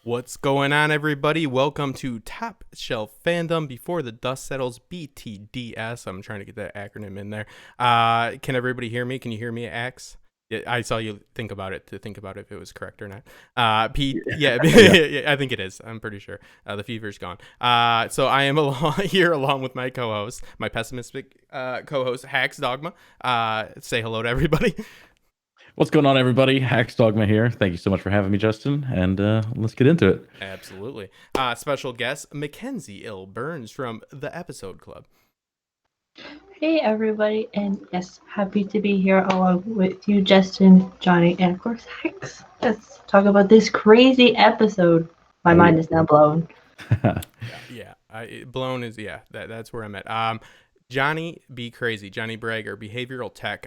What's going on, everybody? Welcome to Top Shelf Fandom, Before the Dust Settles, BTDS. I'm trying to get that acronym in there. Can everybody hear me? Can you hear me, Axe? Yeah, I saw you think about it if it was correct or not. Yeah, I think it is. I'm pretty sure. The fever's gone. So I am here along with my co-host, my pessimistic co-host, Hax Dogma. Say hello to everybody. What's going on, everybody? Hax Dogma here. Thank you so much for having me, Justin, and let's get into it. Absolutely. Special guest, Mackenzie Ill Burns from the Episode Club. Hey, everybody, and yes, happy to be here along with you, Justin, Johnny, and of course, Hax. Let's talk about this crazy episode. My mind is now blown. Blown is, that's where I'm at. Johnny B. Crazy, Johnny Brager, Behavioral Tech.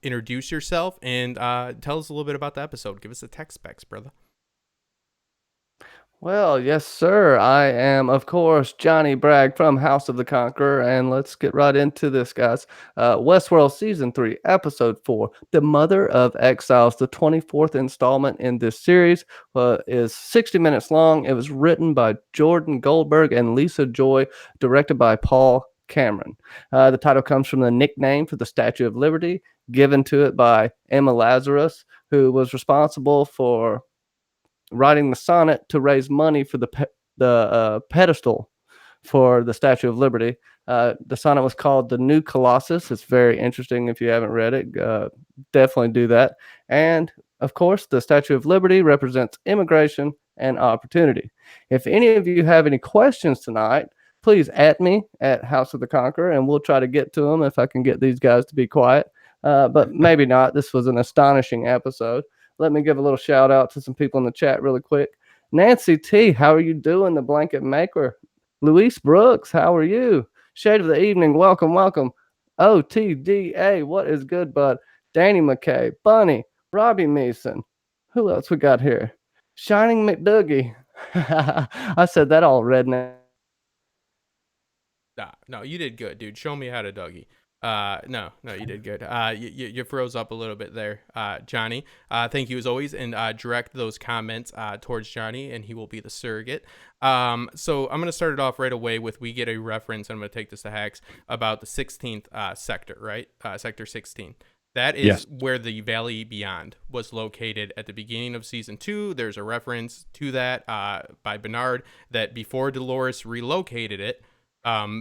Introduce yourself and tell us a little bit about the episode. Give us the tech specs, brother. Well, yes, sir. I am, of course, Johnny Bragg from House of the Conqueror, and let's get right into this, guys. Westworld Season 3, Episode 4, The Mother of Exiles, the 24th installment in this series, is 60 minutes long. It was written by Jordan Goldberg and Lisa Joy, directed by Paul Cameron. The title comes from the nickname for the Statue of Liberty given to it by Emma Lazarus, who was responsible for writing the sonnet to raise money for the pedestal for the Statue of Liberty. The sonnet was called The New Colossus. It's very interesting. If you haven't read it, definitely do that. And of course, the Statue of Liberty represents immigration and opportunity. If any of you have any questions tonight, please at me at House of the Conqueror, and we'll try to get to them if I can get these guys to be quiet. But maybe not. This was an astonishing episode. Let me give a little shout out to some people in the chat really quick. Nancy T, how are you doing? The Blanket Maker. Luis Brooks, how are you? Shade of the Evening, welcome. OTDA, what is good, bud? Danny McKay, Bunny, Robbie Mason. Who else we got here? Shining McDougie. I said that all redneck. No, you did good, dude. Show me how to Dougie. No, you did good. You froze up a little bit there, Johnny. Thank you as always, and direct those comments towards Johnny, and he will be the surrogate. So I'm gonna start it off right away with we get a reference. I'm gonna take this to Hax about the 16th sector, right? Sector 16. That is where the Valley Beyond was located at the beginning of season 2. There's a reference to that by Bernard that before Dolores relocated it.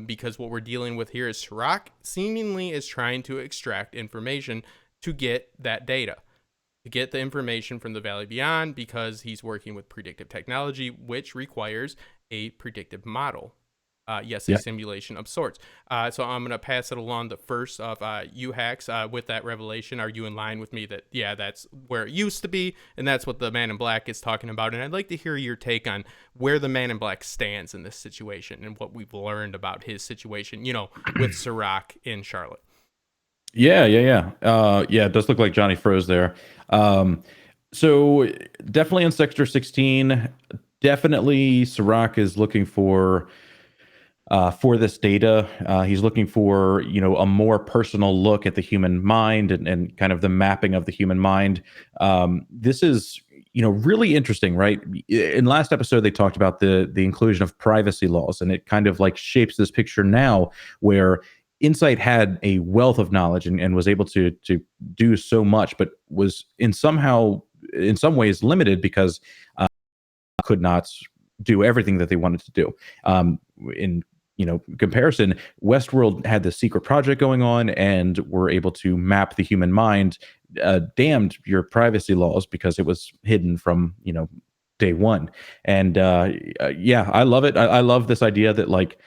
Because what we're dealing with here is Serac seemingly is trying to extract information to get that data, to get the information from the Valley Beyond, because he's working with predictive technology, which requires a predictive model. yes, a simulation of sorts. So I'm going to pass it along to first of you, Hacks, with that revelation. Are you in line with me that, yeah, that's where it used to be, and that's what the Man in Black is talking about? And I'd like to hear your take on where the Man in Black stands in this situation and what we've learned about his situation, with Serac in Charlotte. Yeah. It does look like Johnny froze there. So definitely in Sector 16, definitely Serac is looking for this data. He's looking for, a more personal look at the human mind and kind of the mapping of the human mind. This is, really interesting, right? In last episode, they talked about the inclusion of privacy laws, and it kind of like shapes this picture now where Insight had a wealth of knowledge and was able to do so much, but was in some ways limited because could not do everything that they wanted to do. In comparison, Westworld had this secret project going on and were able to map the human mind. Damned your privacy laws because it was hidden from day one. And I love it. I love this idea that like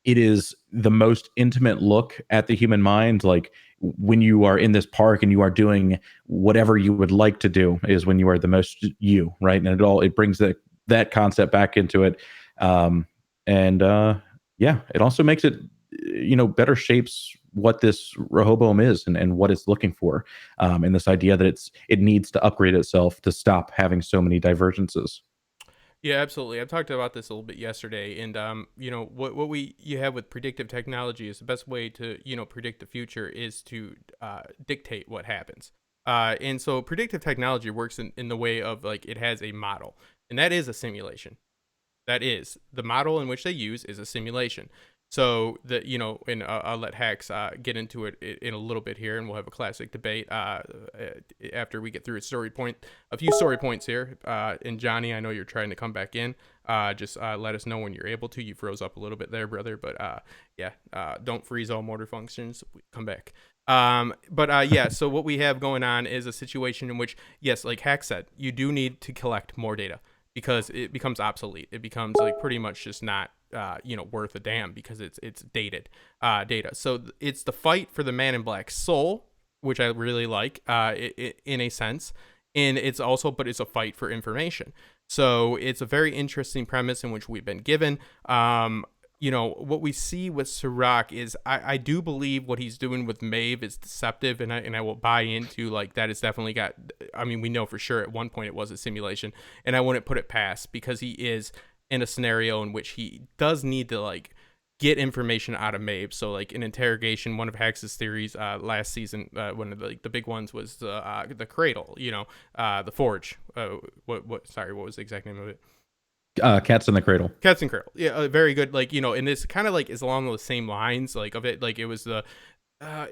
it is the most intimate look at the human mind. Like when you are in this park and you are doing whatever you would like to do is when you are the most you, right? And it brings that concept back into it. It also makes it, better shapes what this Rehoboam is and what it's looking for. And this idea that it needs to upgrade itself to stop having so many divergences. Yeah, absolutely. I talked about this a little bit yesterday, and what you have with predictive technology is the best way to predict the future is to dictate what happens. And so predictive technology works in the way of like it has a model, and that is a simulation. That is the model in which they use is a simulation. So that and I'll let Hacks get into it in a little bit here, and we'll have a classic debate after we get through a few story points here. And Johnny, I know you're trying to come back in. Just let us know when you're able to. You froze up a little bit there, brother, but don't freeze all motor functions. Come back. So what we have going on is a situation in which, yes, like Hacks said, you do need to collect more data because it becomes obsolete. It becomes like pretty much just not worth a damn because it's dated data. So it's the fight for the Man in Black soul, which I really like in a sense, and it's a fight for information. So it's a very interesting premise in which we've been given. What we see with Serac is I do believe what he's doing with Maeve is deceptive, and I will buy into like that. It's definitely got. I mean, we know for sure at one point it was a simulation, and I wouldn't put it past because he is in a scenario in which he does need to like get information out of Maeve. So like an interrogation, one of Hax's theories last season, one of the big ones was the cradle, the forge. What was the exact name of it? Cats in the Cradle. Cats in Cradle. Yeah, very good. Like, and this kind of like is along the same lines like of it. Like it was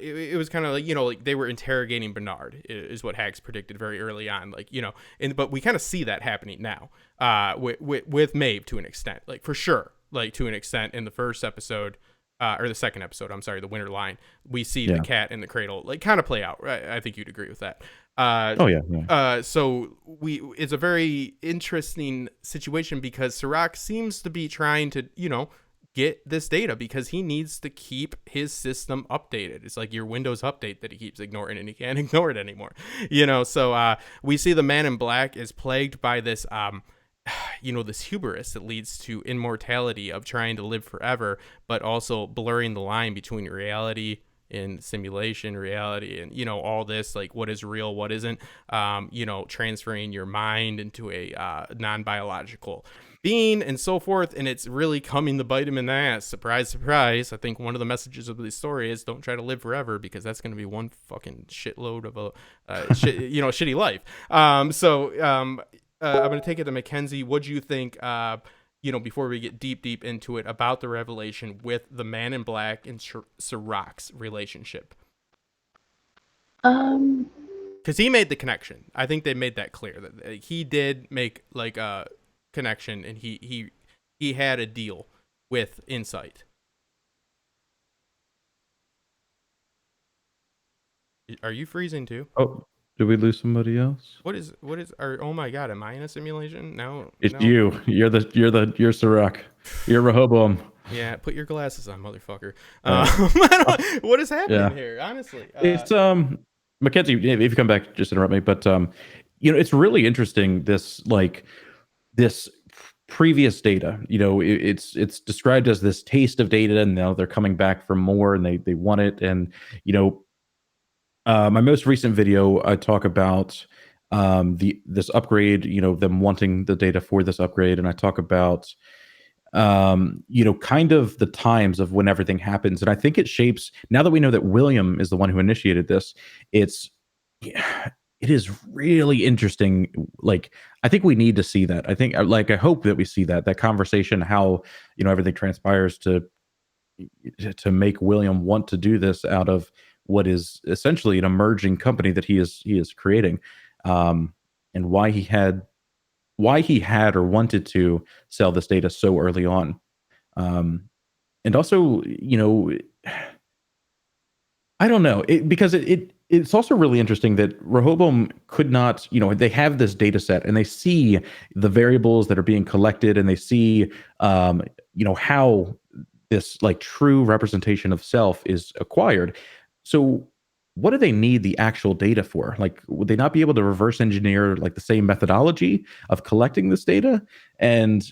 it was kind of like, like they were interrogating Bernard is what Hags predicted very early on. Like, but we kind of see that happening now with Maeve to an extent, like for sure, like to an extent in the first episode or the second episode, I'm sorry, the Winter Line, we see the cat in the cradle like kind of play out. Right? I think you'd agree with that. So it's a very interesting situation because Serac seems to be trying to, get this data because he needs to keep his system updated. It's like your Windows update that he keeps ignoring and he can't ignore it anymore. So we see the Man in Black is plagued by this this hubris that leads to immortality of trying to live forever, but also blurring the line between reality and simulation reality and all this like what is real, what isn't, transferring your mind into a non-biological being and so forth, and it's really coming to bite him in the ass. Surprise, surprise. I think one of the messages of this story is don't try to live forever because that's going to be one fucking shitload of a shitty life. I'm going to take it to Mackenzie. What do you think before we get deep into it about the revelation with the Man in Black and Serac's relationship? Because he made the connection. I think they made that clear that he did make like a connection, and he had a deal with Insight. Are you freezing too? Oh, Did we lose somebody else? What is oh my god, am I in a simulation? No. It's no. you. You're Serac. You're Rehoboam. Yeah, put your glasses on, motherfucker. Right. What is happening Yeah. here? Honestly, It's Mackenzie, if you come back, just interrupt me. But it's really interesting, this previous data. It's described as this taste of data, and now they're coming back for more, and they want it. And my most recent video, I talk about this upgrade, them wanting the data for this upgrade, and I talk about kind of the times of when everything happens. And I think it shapes, now that we know that William is the one who initiated this, it is really interesting. Like, I think we need to see that. I hope that we see that conversation, how, everything transpires to make William want to do this out of what is essentially an emerging company that he is creating, and why he had or wanted to sell this data so early on. And also, I don't know, because it's also really interesting that Rehoboam could not, they have this data set and they see the variables that are being collected, and they see, how this like true representation of self is acquired. So what do they need the actual data for? Like, would they not be able to reverse engineer like the same methodology of collecting this data? And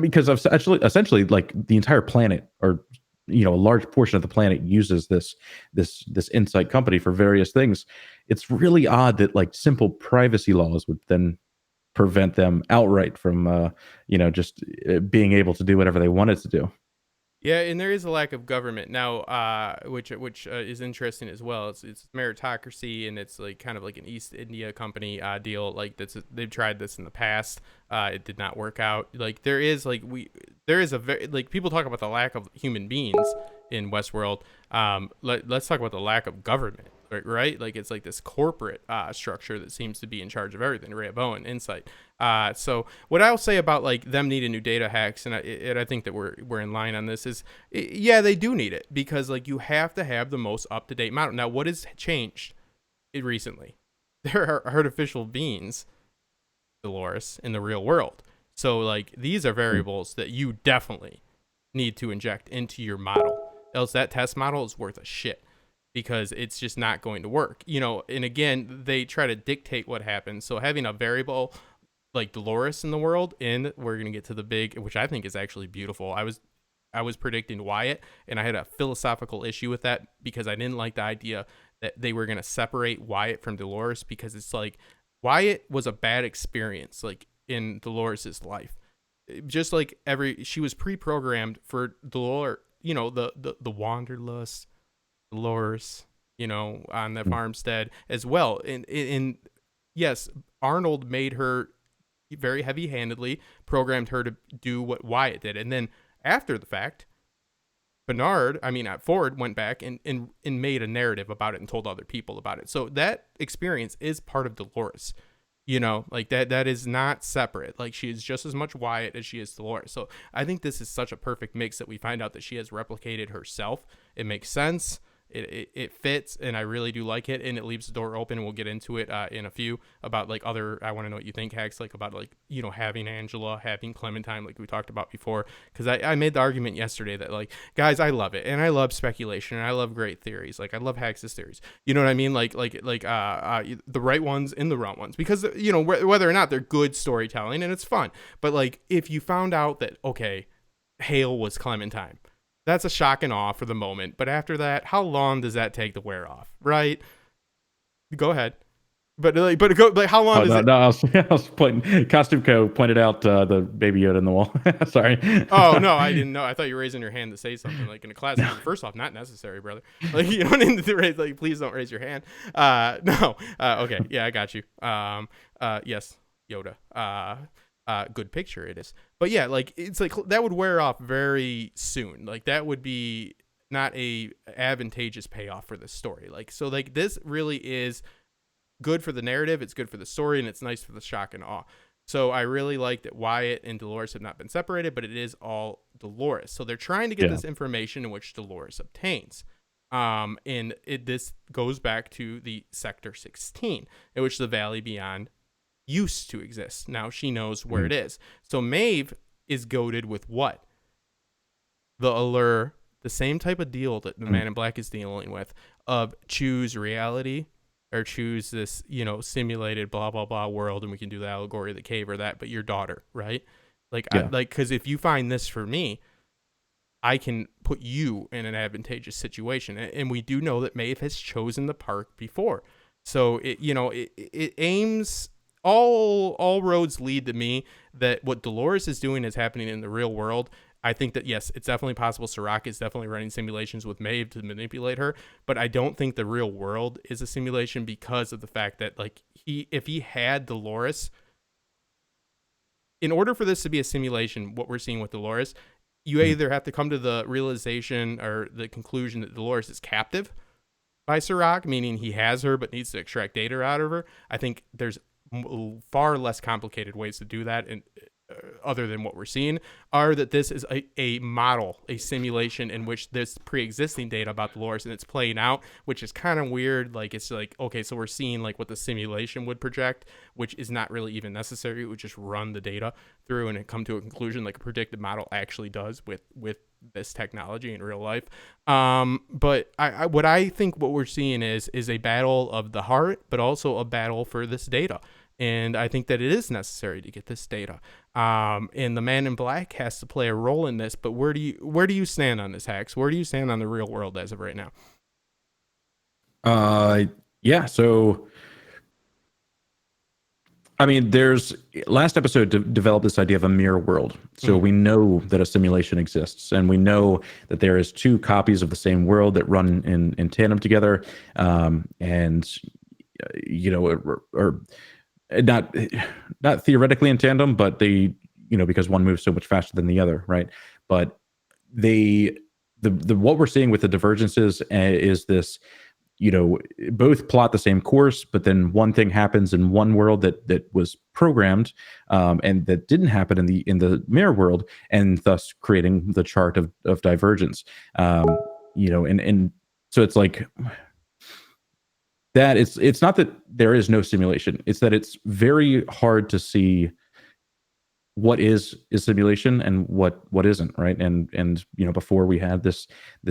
because of essentially like the entire planet, or a large portion of the planet, uses this insight company for various things. It's really odd that like simple privacy laws would then prevent them outright from just being able to do whatever they wanted to do. yeah, and there is a lack of government now, which is interesting as well. It's meritocracy, and it's like kind of like an East India Company deal. Like they've tried this in the past. It did not work out. Like there is a very, like, people talk about the lack of human beings in Westworld. Let's talk about the lack of government. Right? Like it's like this corporate structure that seems to be in charge of everything. Rehoboam Insight. So what I'll say about like them needing new data hacks, and I think that we're in line on this, is yeah, they do need it, because like you have to have the most up to date model. Now, what has changed recently? There are artificial beings, Dolores, in the real world. So like these are variables that you definitely need to inject into your model, else that test model is worth a shit, because it's just not going to work. And again, they try to dictate what happens. So having a variable like Dolores in the world, and we're going to get to the big, which I think is actually beautiful. I was predicting Wyatt, and I had a philosophical issue with that, because I didn't like the idea that they were going to separate Wyatt from Dolores, because it's like Wyatt was a bad experience like in Dolores's life. Just like she was pre-programmed for Dolores, the wanderlust Dolores, on the farmstead as well. And yes, Arnold made her very heavy-handedly, programmed her to do what Wyatt did. And then after the fact, Ford went back and made a narrative about it and told other people about it. So that experience is part of Dolores. Like that is not separate. Like she is just as much Wyatt as she is Dolores. So I think this is such a perfect mix that we find out that she has replicated herself. It makes sense. It fits, and I really do like it, and it leaves the door open. We'll get into it in a few about like other, I want to know what you think, hacks, like about like having Angela, having Clementine, like we talked about before, because I made the argument yesterday that like, guys, I love it, and I love speculation, and I love great theories, like I love hacks' theories, you know what I mean, like the right ones and the wrong ones, because whether or not they're good storytelling and it's fun, but like if you found out that okay, Hale was Clementine, that's a shock and awe for the moment. But after that, how long does that take to wear off? Right? Go ahead. But how long does it? No, I was pointing. Costume Co. pointed out the Baby Yoda in the wall. Sorry. Oh no, I didn't know. I thought you were raising your hand to say something like in a class. No. First off, not necessary, brother. Like you don't need to raise. Like please don't raise your hand. No. Okay. Yeah, I got you. Yes, Yoda. Good picture it is. But yeah, like it's like that would wear off very soon. Like that would be not a advantageous payoff for the story. Like so like this really is good for the narrative, it's good for the story, and it's nice for the shock and awe. So I really like that Wyatt and Dolores have not been separated, but it is all Dolores. So they're trying to get this information in which Dolores obtains. And this goes back to the Sector 16, in which the Valley Beyond used to exist. Now she knows where it is. So Maeve is goaded with what? The allure, the same type of deal that the Man in Black is dealing with, of choose reality or choose this, simulated blah blah blah world, and we can do the allegory of the cave or that, but your daughter, right? Like, Yeah. because if you find this for me, I can put you in an advantageous situation. And we do know that Maeve has chosen the park before. So it aims, all roads lead to me that what Dolores is doing is happening in the real world. I think that, yes, it's definitely possible Serac is definitely running simulations with Maeve to manipulate her, but I don't think the real world is a simulation because of the fact that, like, if he had Dolores, in order for this to be a simulation, what we're seeing with Dolores, you either have to come to the realization or the conclusion that Dolores is captive by Serac, meaning he has her but needs to extract data out of her. I think there's far less complicated ways to do that, and other than what we're seeing, are that this is a model, a simulation in which there's pre-existing data about Dolores and it's playing out, which is kind of weird. Like, it's like, okay, so we're seeing like what the simulation would project, which is not really even necessary. It would just run the data through and it come to a conclusion like a predictive model actually does with this technology in real life. But I think what we're seeing is a battle of the heart, but also a battle for this data. And I think that it is necessary to get this data. And the Man in Black has to play a role in this. But where do you stand on this, Hax? Where do you stand on the real world as of right now? Yeah. So, I mean, there's last episode developed this idea of a mirror world. So we know that a simulation exists, and we know that there is two copies of the same world that run in tandem together, and or not theoretically in tandem, but they, because one moves so much faster than the other, right? But the what we're seeing with the divergences is this, both plot the same course, but then one thing happens in one world that was programmed, and that didn't happen in the mirror world, and thus creating the chart of divergence. And so it's like that. It's not that there is no simulation; it's that it's very hard to see what is simulation and what isn't, right? And before we had this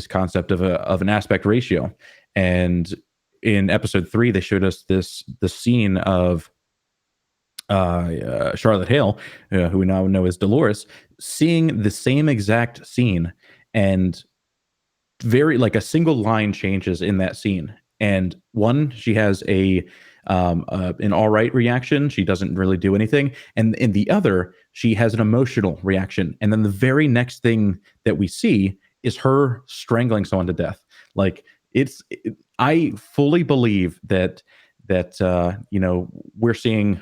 concept of an aspect ratio, and in episode 3 they showed us the scene of Charlotte Hale, who we now know as Dolores, seeing the same exact scene, and very, like, a single line changes in that scene, and one, she has an all right reaction, she doesn't really do anything, and in the other she has an emotional reaction, and then the very next thing that we see is her strangling someone to death. Like, I fully believe that we're seeing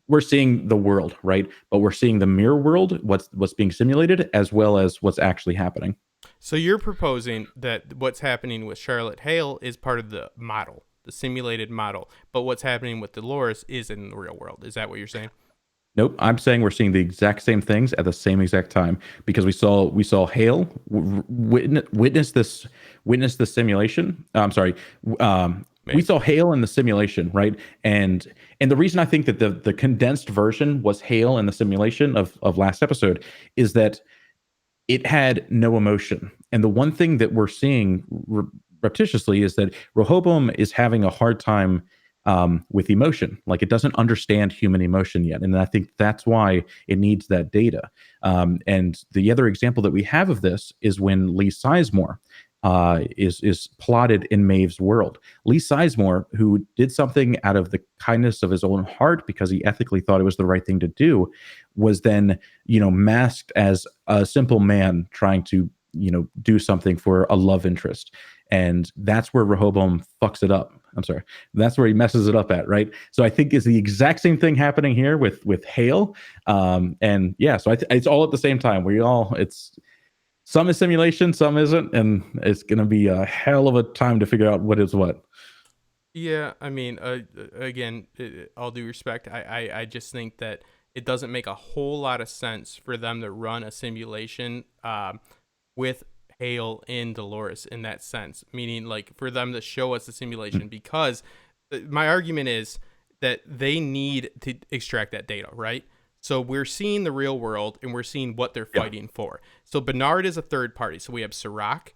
the world, right? But we're seeing the mirror world, what's being simulated, as well as what's actually happening. So you're proposing that what's happening with Charlotte Hale is part of the model, the simulated model, but what's happening with Dolores is in the real world. Is that what you're saying? Nope, I'm saying we're seeing the exact same things at the same exact time, because we saw Hale witness this simulation. I'm sorry. We saw Hale in the simulation, right? And the reason I think that the condensed version was Hale in the simulation of last episode is that it had no emotion. And the one thing that we're seeing repetitiously is that Rehoboam is having a hard time with emotion. Like, it doesn't understand human emotion yet. And I think that's why it needs that data. And the other example that we have of this is when Lee Sizemore is plotted in Maeve's world. Lee Sizemore, who did something out of the kindness of his own heart because he ethically thought it was the right thing to do, was then, masked as a simple man trying to, do something for a love interest. And that's where Rehoboam fucks it up. I'm sorry. That's where he messes it up at, right? So I think it's the exact same thing happening here with Hale. And yeah, so it's all at the same time. Some is simulation, some isn't, and it's going to be a hell of a time to figure out what is what. Yeah, I mean, again, all due respect, I just think that it doesn't make a whole lot of sense for them to run a simulation with Hale and Dolores in that sense, meaning like for them to show us the simulation, because my argument is that they need to extract that data, right? So we're seeing the real world and we're seeing what they're fighting for. So Bernard is a third party. So we have Serac,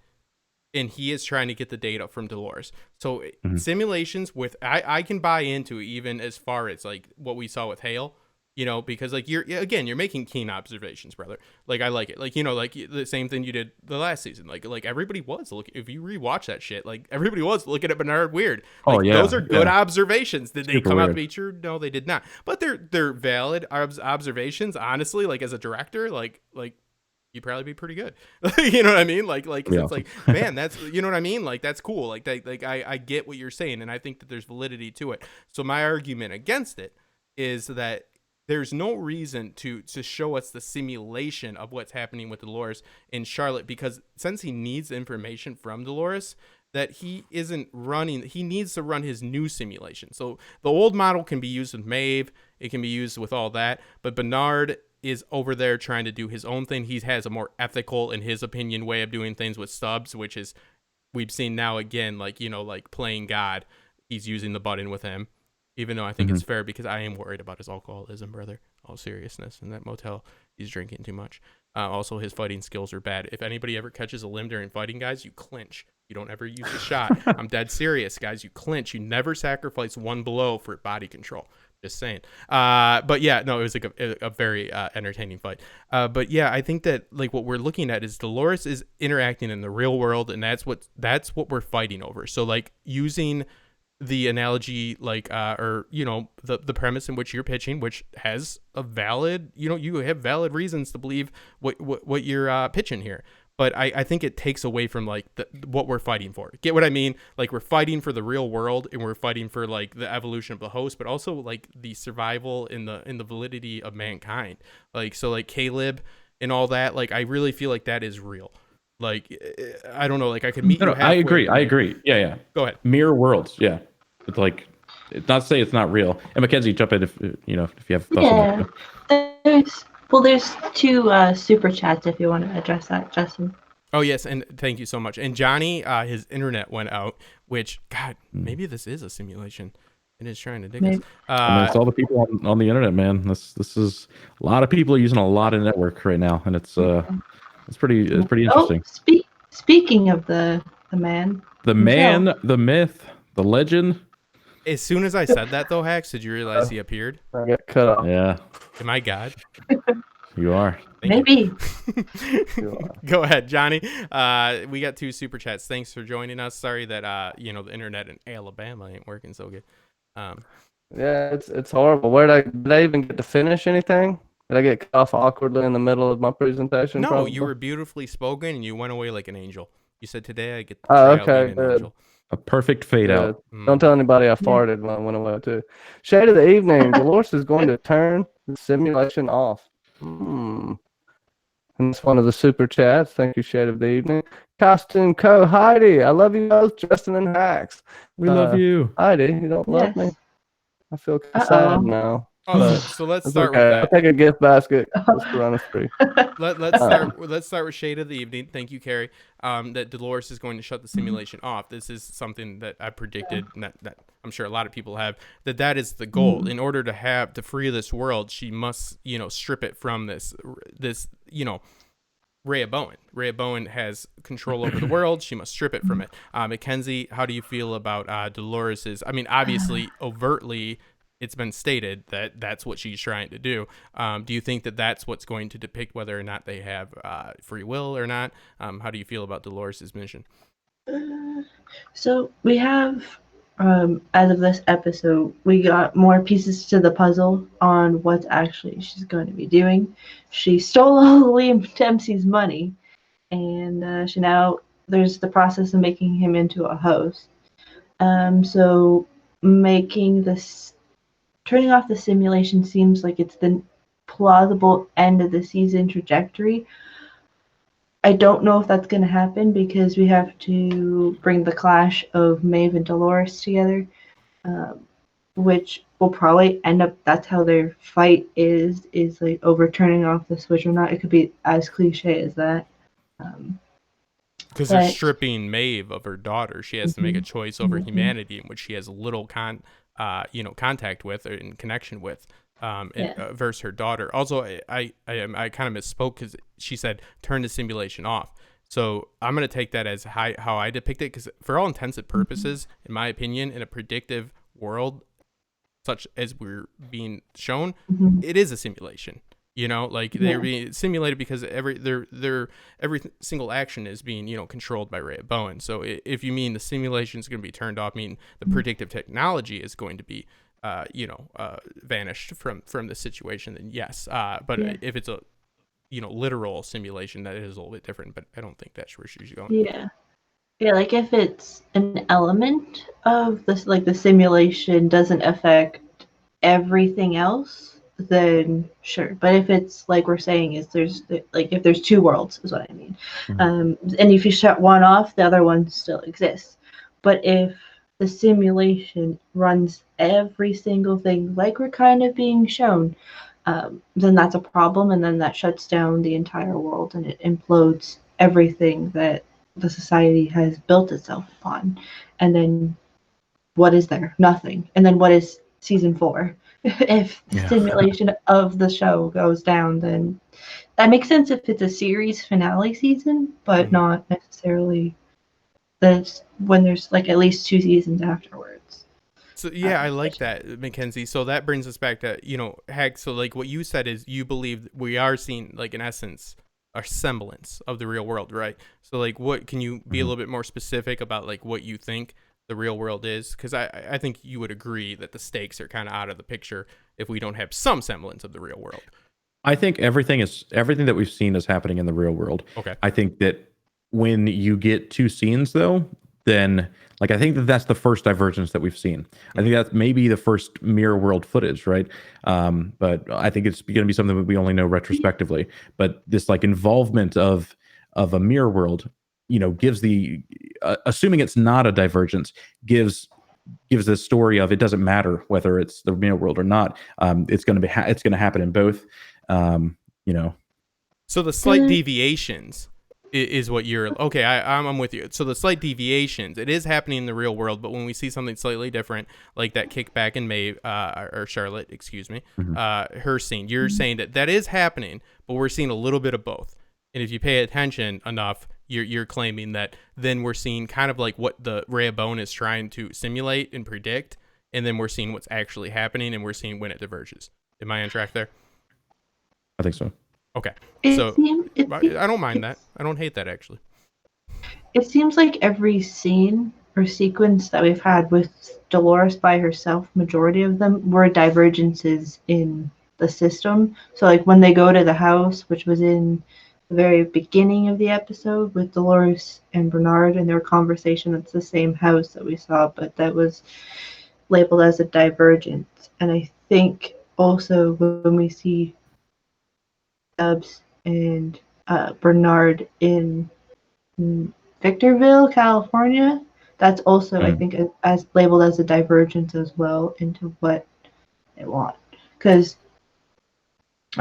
and he is trying to get the data from Dolores. So simulations with I can buy into even as far as like what we saw with Hale, you know, because like you're making keen observations, brother. Like I like it. Like, you know, like the same thing you did the last season. Like everybody was looking, if you rewatch that shit, like everybody was looking at Bernard weird. Like, those are good observations. Did they come out to be true? No, they did not. But they're valid observations. Honestly, like as a director, like you'd probably be pretty good. You know what I mean? Like it's like, man, that's, you know what I mean? Like, that's cool. Like I get what you're saying. And I think that there's validity to it. So my argument against it is that there's no reason to show us the simulation of what's happening with Dolores and Charlotte, because since he needs information from Dolores that he isn't running, he needs to run his new simulation. So the old model can be used with Maeve. It can be used with all that. But Bernard is over there trying to do his own thing. He has a more ethical, in his opinion, way of doing things with Stubbs, which is, we've seen now again, like, you know, like playing God, he's using the button with him, even though I think it's fair, because I am worried about his alcoholism, brother. All seriousness, in that motel, he's drinking too much. Also, his fighting skills are bad. If anybody ever catches a limb during fighting, guys, you clinch. You don't ever use a shot. I'm dead serious, guys. You clinch. You never sacrifice one blow for body control. Just saying. But yeah, no, it was like a very entertaining fight. But yeah, I think that like what we're looking at is Dolores is interacting in the real world, and that's what we're fighting over. So like using the analogy, like or you know, the premise in which you're pitching, which has a valid, you know, you have valid reasons to believe what you're pitching here. But I think it takes away from like what we're fighting for. Get what I mean? Like, we're fighting for the real world, and we're fighting for like the evolution of the host, but also like the survival in the validity of mankind. Like, so like Caleb and all that, like I really feel like that is real. Like, I don't know, like I could meet you halfway. I agree. Yeah. Go ahead. Mirror worlds. Yeah. It's like, it's not to say it's not real. And Mackenzie, jump in if you know, if you have thoughts on that. There's two super chats if you want to address that, Justin. Oh, yes, and thank you so much. And Johnny, his internet went out, which, God, maybe this is a simulation. It is trying to dig us. I mean, it's all the people on the internet, man. This is a lot of people using a lot of network right now, and it's pretty interesting. Oh, speaking of the man, the myth, the legend. As soon as I said that, though, Hax, did you realize he appeared? I got cut off. Yeah. Am I God? You are. Maybe. Go ahead, Johnny. We got 2 super chats. Thanks for joining us. Sorry that you know, the internet in Alabama ain't working so good. Yeah, it's horrible. Did I even get to finish anything? Did I get cut off awkwardly in the middle of my presentation? No, probably? you were beautifully spoken, and you went away like an angel. You said, "Today I get to Oh, try out being okay, an angel." A perfect fade out. Don't tell anybody I farted when I went away too. Shade of the evening. Dolores is going to turn the simulation off. And it's one of the super chats. Thank you, Shade of the evening. Costume Co. Heidi. I love you both, Justin and Hax. We love you. Heidi, you don't love me. I feel sad now. Oh, so let's start with I'll that. take a gift basket. Let's run us free. Let's start with Shade of the Evening. Thank you, Kerri. That Dolores is going to shut the simulation off. This is something that I predicted, and that I'm sure a lot of people have. That is the goal. In order to free this world, she must, you know, strip it from this you know, Rhea Bowen. Rhea Bowen has control over the world. She must strip it from it. Mackenzie, how do you feel about Dolores's? I mean, obviously, overtly, it's been stated that that's what she's trying to do. Do you think that that's what's going to depict whether or not they have free will or not? How do you feel about Dolores's mission? So we have, as of this episode, we got more pieces to the puzzle on what actually she's going to be doing. She stole all of Liam Dempsey's money, and there's the process of making him into a host. So turning off the simulation seems like it's the plausible end of the season trajectory. I don't know if that's going to happen because we have to bring the clash of Maeve and Dolores together, which will probably end up, that's how their fight is like over turning off the switch or not. It could be as cliche as that. Because they're But stripping Maeve of her daughter. She has to make a choice over humanity, in which she has little contact with or in connection with, versus her daughter. Also, I kind of misspoke because she said turn the simulation off. So I'm gonna take that as how I depict it, because for all intents and purposes, in my opinion, in a predictive world such as we're being shown, it is a simulation. You know, like they're being simulated because every single action is being, controlled by Ray Bowen. So if you mean the simulation is going to be turned off, mean the predictive technology is going to be, vanished from the situation, then yes. But if it's a, literal simulation, that is a little bit different. But I don't think that's where she's going. yeah. Yeah, like if it's an element of this, like the simulation doesn't affect everything else, then sure. But if it's like we're saying is if there's two worlds is what I mean. And if you shut one off, the other one still exists. But if the simulation runs every single thing like we're kind of being shown, then that's a problem, and then that shuts down the entire world and it implodes everything that the society has built itself upon. And then what is there? Nothing. And then what is season 4? If the simulation of the show goes down, then that makes sense if it's a series finale season, but not necessarily when there's like at least 2 seasons afterwards. So I like that, Mackenzie. So that brings us back to, Hag. So like what you said is you believe we are seeing, like, in essence, a semblance of the real world, right? So like, what can you be a little bit more specific about, like, what you think the real world is? Because I think you would agree that the stakes are kind of out of the picture if we don't have some semblance of the real world. I think everything that we've seen is happening in the real world. Okay. I think that when you get 2 scenes, though, then I think that's the first divergence that we've seen. I think that's maybe the first mirror world footage, right? But I think it's going to be something that we only know retrospectively. But this involvement of a mirror world, gives the assuming it's not a divergence, gives the story of it doesn't matter whether it's the mirror world or not. It's going to be it's going to happen in both. So the slight deviations is what you're okay. I'm with you. So the slight deviations, it is happening in the real world, but when we see something slightly different, like that kickback in Maeve, or Charlotte, excuse me, her scene, you're saying that is happening, but we're seeing a little bit of both. And if you pay attention enough, you're claiming that then we're seeing kind of like what the Rehoboam is trying to simulate and predict, and then we're seeing what's actually happening, and we're seeing when it diverges. Am I on track there? I think so. Okay. So I don't mind that. I don't hate that, actually. It seems like every scene or sequence that we've had with Dolores by herself, majority of them were divergences in the system. So like when they go to the house, which was in the very beginning of the episode with Dolores and Bernard and their conversation, that's the same house that we saw, but that was labeled as a divergence. And I think also when we see Stubbs and Bernard in Victorville, California, that's also I think as labeled as a divergence as well into what they want, or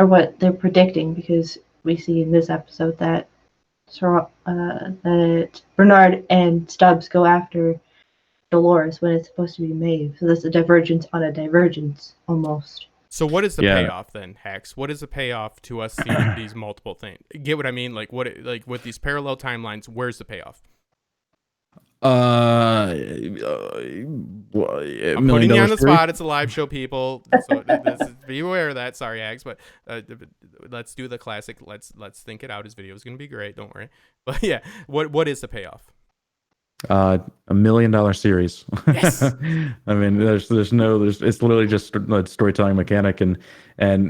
what they're predicting, because we see in this episode that that Bernard and Stubbs go after Dolores when it's supposed to be Maeve, so that's a divergence on a divergence almost. So what is the payoff then, Hax? What is the payoff to us seeing these multiple things? Get what I mean? Like with these parallel timelines, where's the payoff? I'm putting you on the spot. It's a live show, people. So be aware of that. Sorry, Hax, but let's do the classic. Let's think it out. His video is going to be great. Don't worry. But yeah, what is the payoff? $1 million series. Yes. I mean, it's literally just a storytelling mechanic, and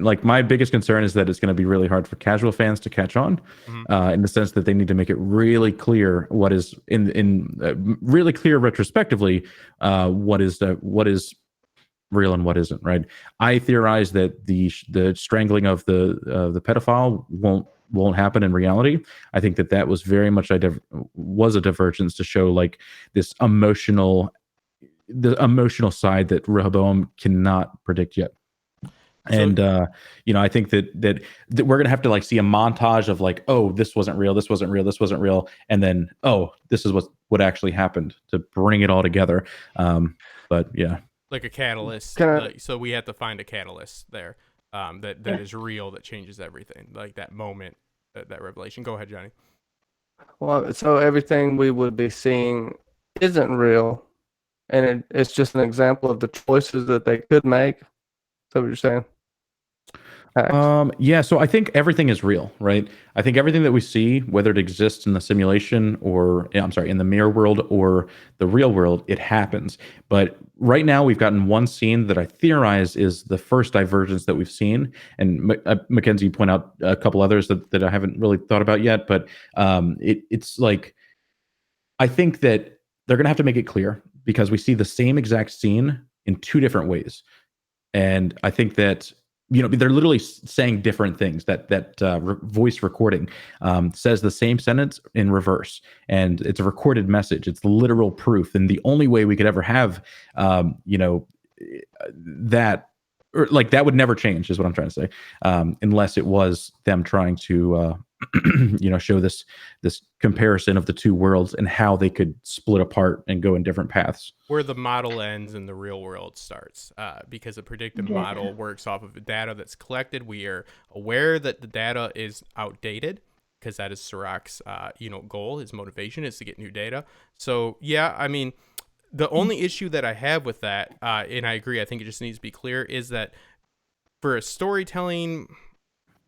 like my biggest concern is that it's going to be really hard for casual fans to catch on, in the sense that they need to make it really clear what is really clear retrospectively, what is real and what isn't. Right. I theorize that the strangling of the pedophile won't happen in reality. I think that was very much was a divergence to show like this the emotional side that Rehoboam cannot predict yet. And I think that we're gonna have to like see a montage of like, oh, this wasn't real, this wasn't real, this wasn't real, and then this is what actually happened to bring it all together. But yeah, like a catalyst. So we have to find a catalyst there that is real, that changes everything. Like that moment, that revelation. Go ahead, Johnny. Well, so everything we would be seeing isn't real, and it's just an example of the choices that they could make. Is that what you're saying? Yeah, so I think everything is real, right? I think everything that we see, whether it exists in the simulation or, in the mirror world or the real world, it happens. But right now, we've gotten one scene that I theorize is the first divergence that we've seen. And Mackenzie point out a couple others that I haven't really thought about yet. But it's like, I think that they're going to have to make it clear because we see the same exact scene in two different ways. And I think that they're literally saying different things. That voice recording says the same sentence in reverse, and it's a recorded message. It's literal proof, and the only way we could ever have, that, or like that would never change, is what I'm trying to say, unless it was them trying to, show this comparison of the two worlds and how they could split apart and go in different paths. Where the model ends and the real world starts, because a predictive model works off of data that's collected. We are aware that the data is outdated because that is Serac's, goal. His motivation is to get new data. So yeah, I mean, the only issue that I have with that, and I agree, I think it just needs to be clear, is that for a storytelling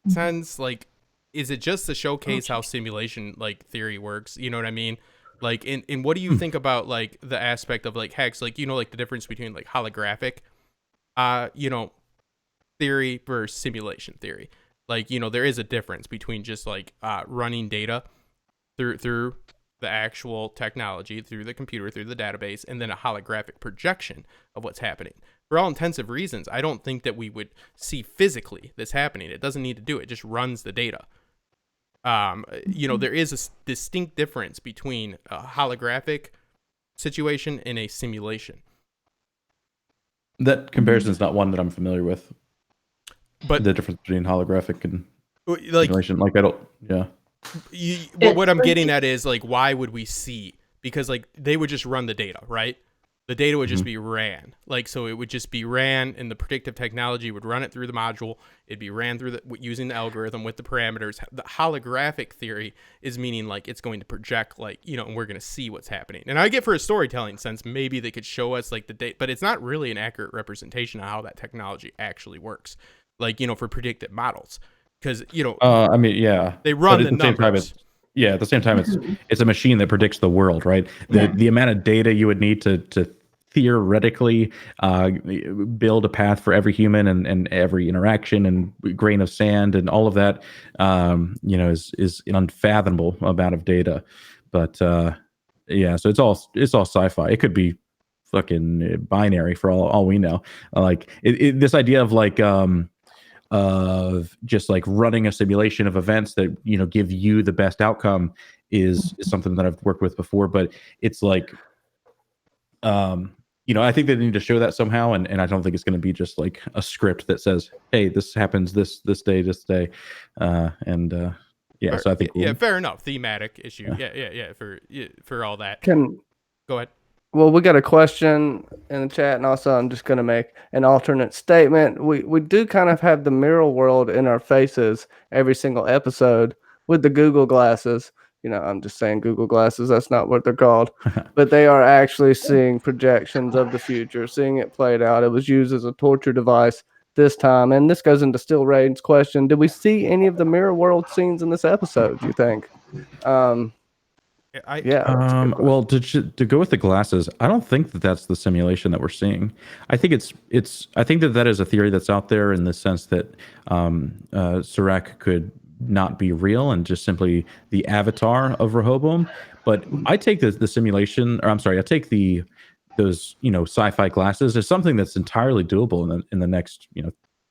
sense, like, is it just to showcase how simulation like theory works? You know what I mean? Like, in what do you think about like the aspect of like hex, like, like the difference between like holographic, theory versus simulation theory? Like, there is a difference between just like running data through the actual technology, through the computer, through the database, and then a holographic projection of what's happening. For all intensive reasons, I don't think that we would see physically this happening. It doesn't need to do it. It just runs the data. There is a distinct difference between a holographic situation and a simulation. That comparison is not one that I'm familiar with. But the difference between holographic and like simulation, like I don't, yeah. What I'm getting at is like, why would we see? Because like they would just run the data, right? The data would just be ran. Like, so it would just be ran, and the predictive technology would run it through the module. It'd be ran through using the algorithm with the parameters. The holographic theory is meaning like it's going to project, like, and we're going to see what's happening. And I get, for a storytelling sense, maybe they could show us like the data, but it's not really an accurate representation of how that technology actually works. Like, for predictive models, because I mean, yeah, they run the numbers. At the same time, it's a machine that predicts the world, right? The amount of data you would need to theoretically build a path for every human and every interaction and grain of sand and all of that, is an unfathomable amount of data. But so it's all sci-fi. It could be fucking binary for all we know. Like this idea of like of just like running a simulation of events that give you the best outcome is something that I've worked with before, but it's like I think they need to show that somehow, and I don't think it's going to be just like a script that says, hey, this happens this day, so I think fair enough. Thematic issue. For all that. Go ahead. Well, we got a question in the chat, and also I'm just going to make an alternate statement. We do kind of have the mirror world in our faces every single episode with the Google glasses. I'm just saying Google glasses. That's not what they're called. But they are actually seeing projections of the future, seeing it played out. It was used as a torture device this time. And this goes into Still Rain's question. Did we see any of the mirror world scenes in this episode, do you think? Well, to go with the glasses, I don't think that's the simulation that we're seeing. I think I think that is a theory that's out there in the sense that Serac could not be real and just simply the avatar of Rehoboam. But I take the simulation, or I'm sorry, I take those sci-fi glasses as something that's entirely doable in the next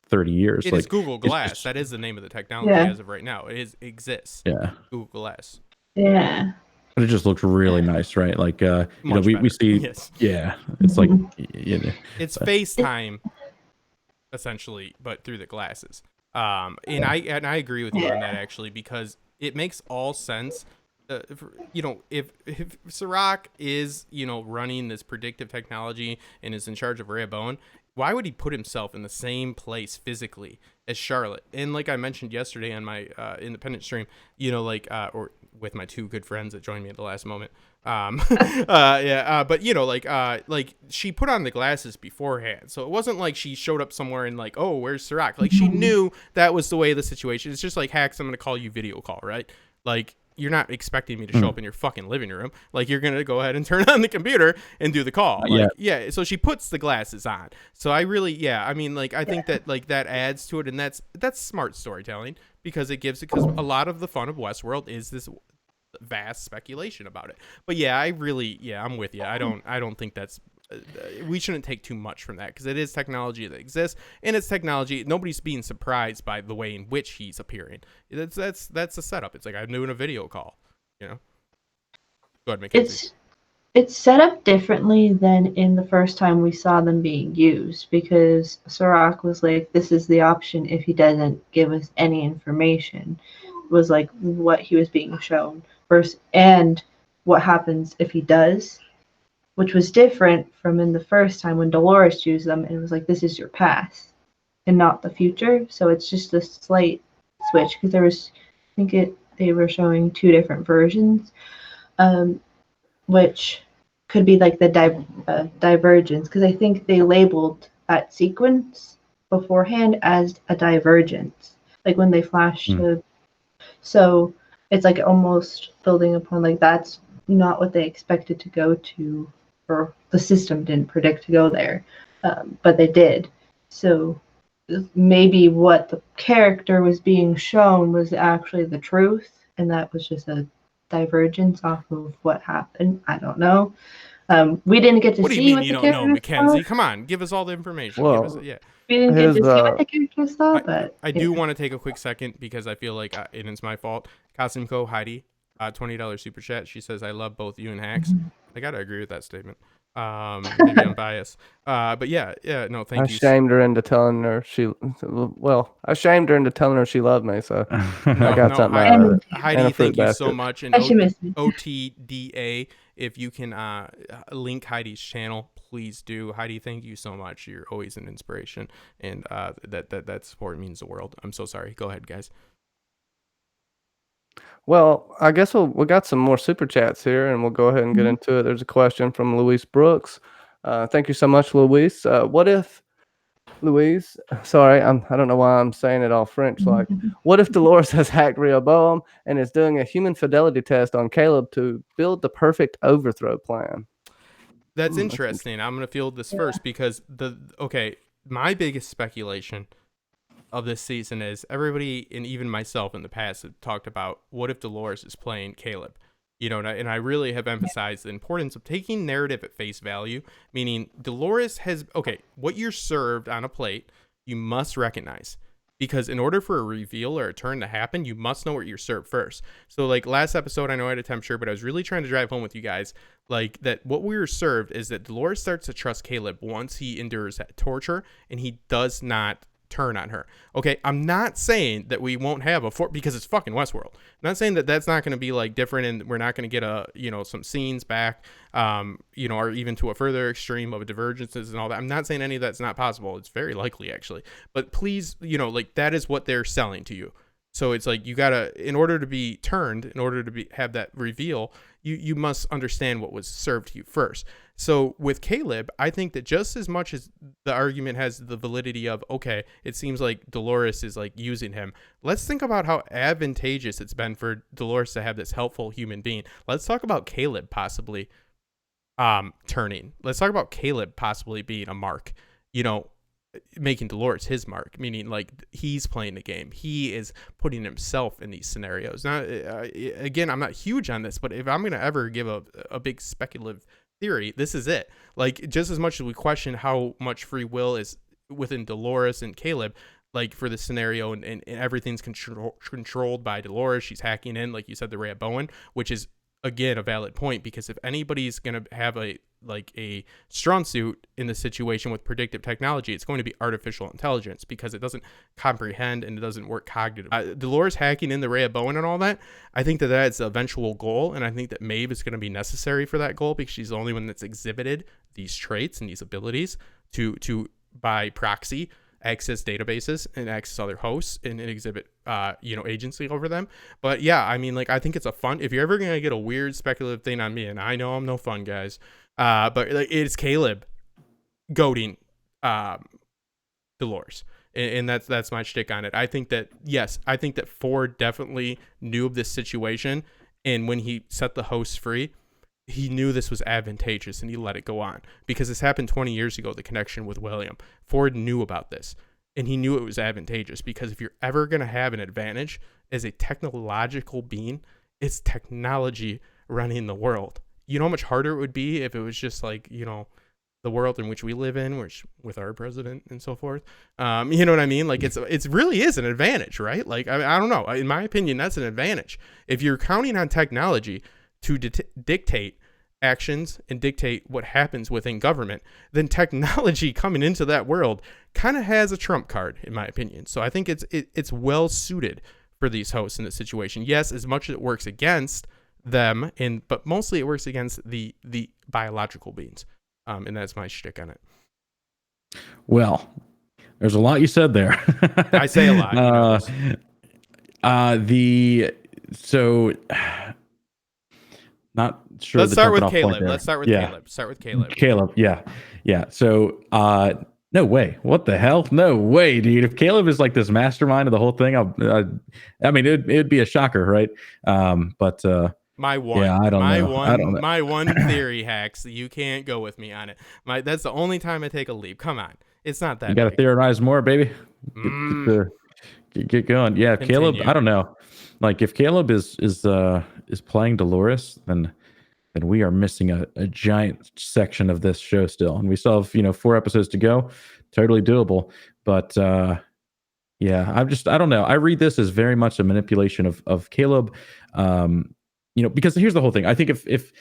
30 years. It is Google Glass. That is the name of the technology as of right now. It exists. Yeah. Google Glass. Yeah. But it just looks really nice, right? Like we see, yes. yeah, it's like it's FaceTime essentially, but through the glasses. And I agree with you on that actually, because it makes all sense. If Serac is running this predictive technology and is in charge of Rehoboam, why would he put himself in the same place physically as Charlotte? And like I mentioned yesterday on my independent stream, or with my two good friends that joined me at the last moment. But like she put on the glasses beforehand, so it wasn't like she showed up somewhere and like, oh, where's Serac? Like she knew that was the way of the situation. It's just like, Hacks, I'm gonna call you video call, right? Like, you're not expecting me to show up in your fucking living room. Like, you're gonna go ahead and turn on the computer and do the call. So she puts the glasses on. So I really, I mean, like, I think that like that adds to it, and that's smart storytelling, because because a lot of the fun of Westworld is this vast speculation about it. But I'm with you. I don't think that's we shouldn't take too much from that, because it is technology that exists, and it's technology. Nobody's being surprised by the way in which he's appearing. That's a setup. It's like I'm doing a video call. Go ahead, Mackenzie. It's set up differently than in the first time we saw them being used, because Serac was like, this is the option if he doesn't give us any information. It was like what he was being shown first, and what happens if he does, which was different from in the first time when Dolores used them, and it was like, this is your past and not the future. So it's just a slight switch, because they were showing two different versions, which could be like the divergence, because I think they labeled that sequence beforehand as a divergence, like when they flashed so it's like almost building upon like that's not what they expected to go to, or the system didn't predict to go there, but they did. So maybe what the character was being shown was actually the truth, and that was just a divergence off of what happened. I don't know. We didn't get to see what do you mean what you the don't know, Mackenzie? saw. Come on, give us all the information. Well, We didn't get to see what the characters saw, but I do want to take a quick second, because I feel like, and it's my fault. Kasimko Heidi, $20 super chat. She says, "I love both you and Hacks." I gotta agree with that statement. Maybe I'm biased, but thank you. I shamed her into telling her she loved me, so I got something out of it. Heidi, thank you so much. And she missed me. OTDA, if you can link Heidi's channel, please do. Heidi, thank you so much. You're always an inspiration, and that support means the world. I'm so sorry. Go ahead, guys. Well, I guess we got some more super chats here, and we'll go ahead and get into it. There's a question from Louise Brooks. Thank you so much, Louise. What if Louise? Sorry, I don't know why I'm saying it all French. Like, what if Dolores has hacked Rehoboam and is doing a human fidelity test on Caleb to build the perfect overthrow plan? That's interesting. I'm gonna field this first, because my biggest speculation of this season is everybody, and even myself in the past, have talked about what if Dolores is playing Caleb, and I really have emphasized the importance of taking narrative at face value, meaning Dolores has, what you're served on a plate, you must recognize, because in order for a reveal or a turn to happen, you must know what you're served first. So like last episode, I know I had a temperature, but I was really trying to drive home with you guys, like that what we were served is that Dolores starts to trust Caleb once he endures that torture, and he does not turn on her. I'm not saying that we won't have because it's fucking Westworld. I'm not saying that that's not going to be like different, and we're not going to get some scenes back, or even to a further extreme of divergences and all that. I'm not saying any of that's not possible. It's very likely, actually. But please, like that is what they're selling to you. So it's like you gotta, in order to be turned, in order to have that reveal, you must understand what was served to you first. So with Caleb, I think that just as much as the argument has the validity of, it seems like Dolores is like using him, let's think about how advantageous it's been for Dolores to have this helpful human being. Let's talk about Caleb possibly turning. Let's talk about Caleb possibly being a mark, making Dolores his mark, meaning like he's playing the game. He is putting himself in these scenarios. Now, again, I'm not huge on this, but if I'm going to ever give a big speculative theory, this is it. Like, just as much as we question how much free will is within Dolores and Caleb, like for the scenario, and everything's controlled by Dolores. She's hacking in, like you said, the Rehoboam, which is, again, a valid point, because if anybody's going to have a like a strong suit in the situation with predictive technology, it's going to be artificial intelligence because it doesn't comprehend and it doesn't work cognitively. Dolores hacking in the Rehoboam and all that, I think that that's the eventual goal, and I think that Maeve is going to be necessary for that goal because she's the only one that's exhibited these traits and these abilities to by proxy access databases and access other hosts and exhibit agency over them. But yeah, I mean, like, I think it's a fun, if you're ever gonna get a weird speculative thing on me, and I know I'm no fun, guys, but like, it's Caleb goading Dolores, and that's my shtick on it. I think that, yes, I think that Ford definitely knew of this situation, and when he set the hosts free, he knew this was advantageous and he let it go on because this happened 20 years ago, the connection with William. Ford knew about this and he knew it was advantageous because if you're ever going to have an advantage as a technological being, it's technology running the world. You know how much harder it would be if it was just like, the world in which we live in, which with our president and so forth. You know what I mean? Like it's really is an advantage, right? Like, I don't know. In my opinion, that's an advantage. If you're counting on technology to dictate actions and dictate what happens within government, then technology coming into that world kind of has a trump card, in my opinion. So I think it's well suited for these hosts in this situation. Yes, as much as it works against them, but mostly it works against the biological beings, and that's my shtick on it. Well, there's a lot you said there. I say a lot. Not sure. Let's start with Caleb. Caleb. Yeah. So, no way. What the hell? No way, dude. If Caleb is like this mastermind of the whole thing, I mean, it'd be a shocker, right? But my one, yeah, I don't know. My one theory, Hacks. You can't go with me on it. That's the only time I take a leap. Come on, it's not that. You got to theorize more, baby. Get going. Yeah, Continue. Caleb. I don't know. Like if Caleb is playing Dolores, then we are missing a giant section of this show still, and we still have 4 episodes to go. Totally doable, but yeah, I don't know. I read this as very much a manipulation of Caleb, because here's the whole thing. I think if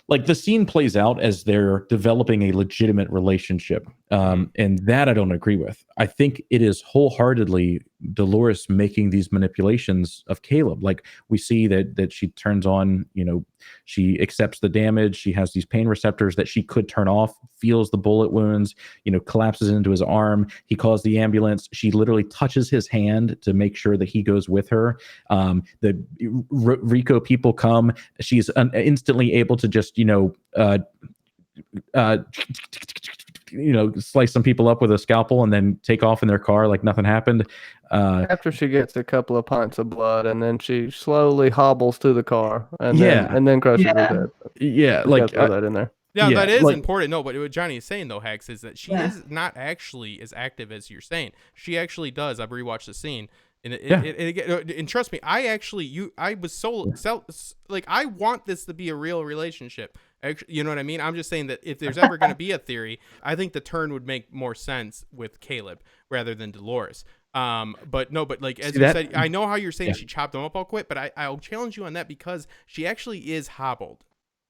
like the scene plays out as they're developing a legitimate relationship, and that I don't agree with. I think it is wholeheartedly Dolores making these manipulations of Caleb. Like we see that she turns on, she accepts the damage. She has these pain receptors that she could turn off, feels the bullet wounds, collapses into his arm. He calls the ambulance. She literally touches his hand to make sure that he goes with her. The Rico people come. She's instantly able to just, slice some people up with a scalpel and then take off in their car like nothing happened. After she gets a couple of pints of blood, and then she slowly hobbles to the car, and then crushes her dead. Yeah, like throw that in there. Yeah, that is important. No, but what Johnny is saying though, Hex, is that she is not actually as active as you're saying. She actually does. I've rewatched the scene. And trust me, I was so like, I want this to be a real relationship. Actually, you know what I mean? I'm just saying that if there's ever going to be a theory, I think the turn would make more sense with Caleb rather than Dolores. But like, as you said, I know how you're saying she chopped them up all quick, but I'll challenge you on that because she actually is hobbled.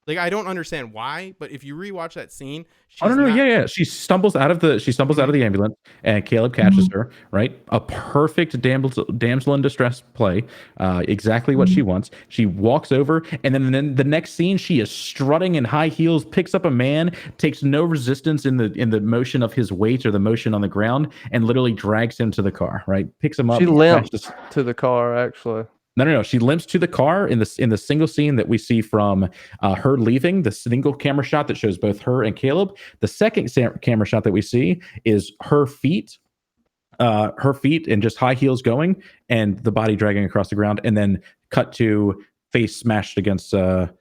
Like, I don't understand why, but if you rewatch that scene, she stumbles out of the ambulance, and Caleb catches her. Right, a perfect damsel in distress play, exactly what she wants. She walks over, and then the next scene, she is strutting in high heels, picks up a man, takes no resistance in the motion of his weight or the motion on the ground, and literally drags him to the car. Right, picks him up. She limps to the car, actually. No. She limps to the car in the single scene that we see from her leaving, the single camera shot that shows both her and Caleb. The second camera shot that we see is her feet and just high heels going, and the body dragging across the ground, and then cut to face smashed against the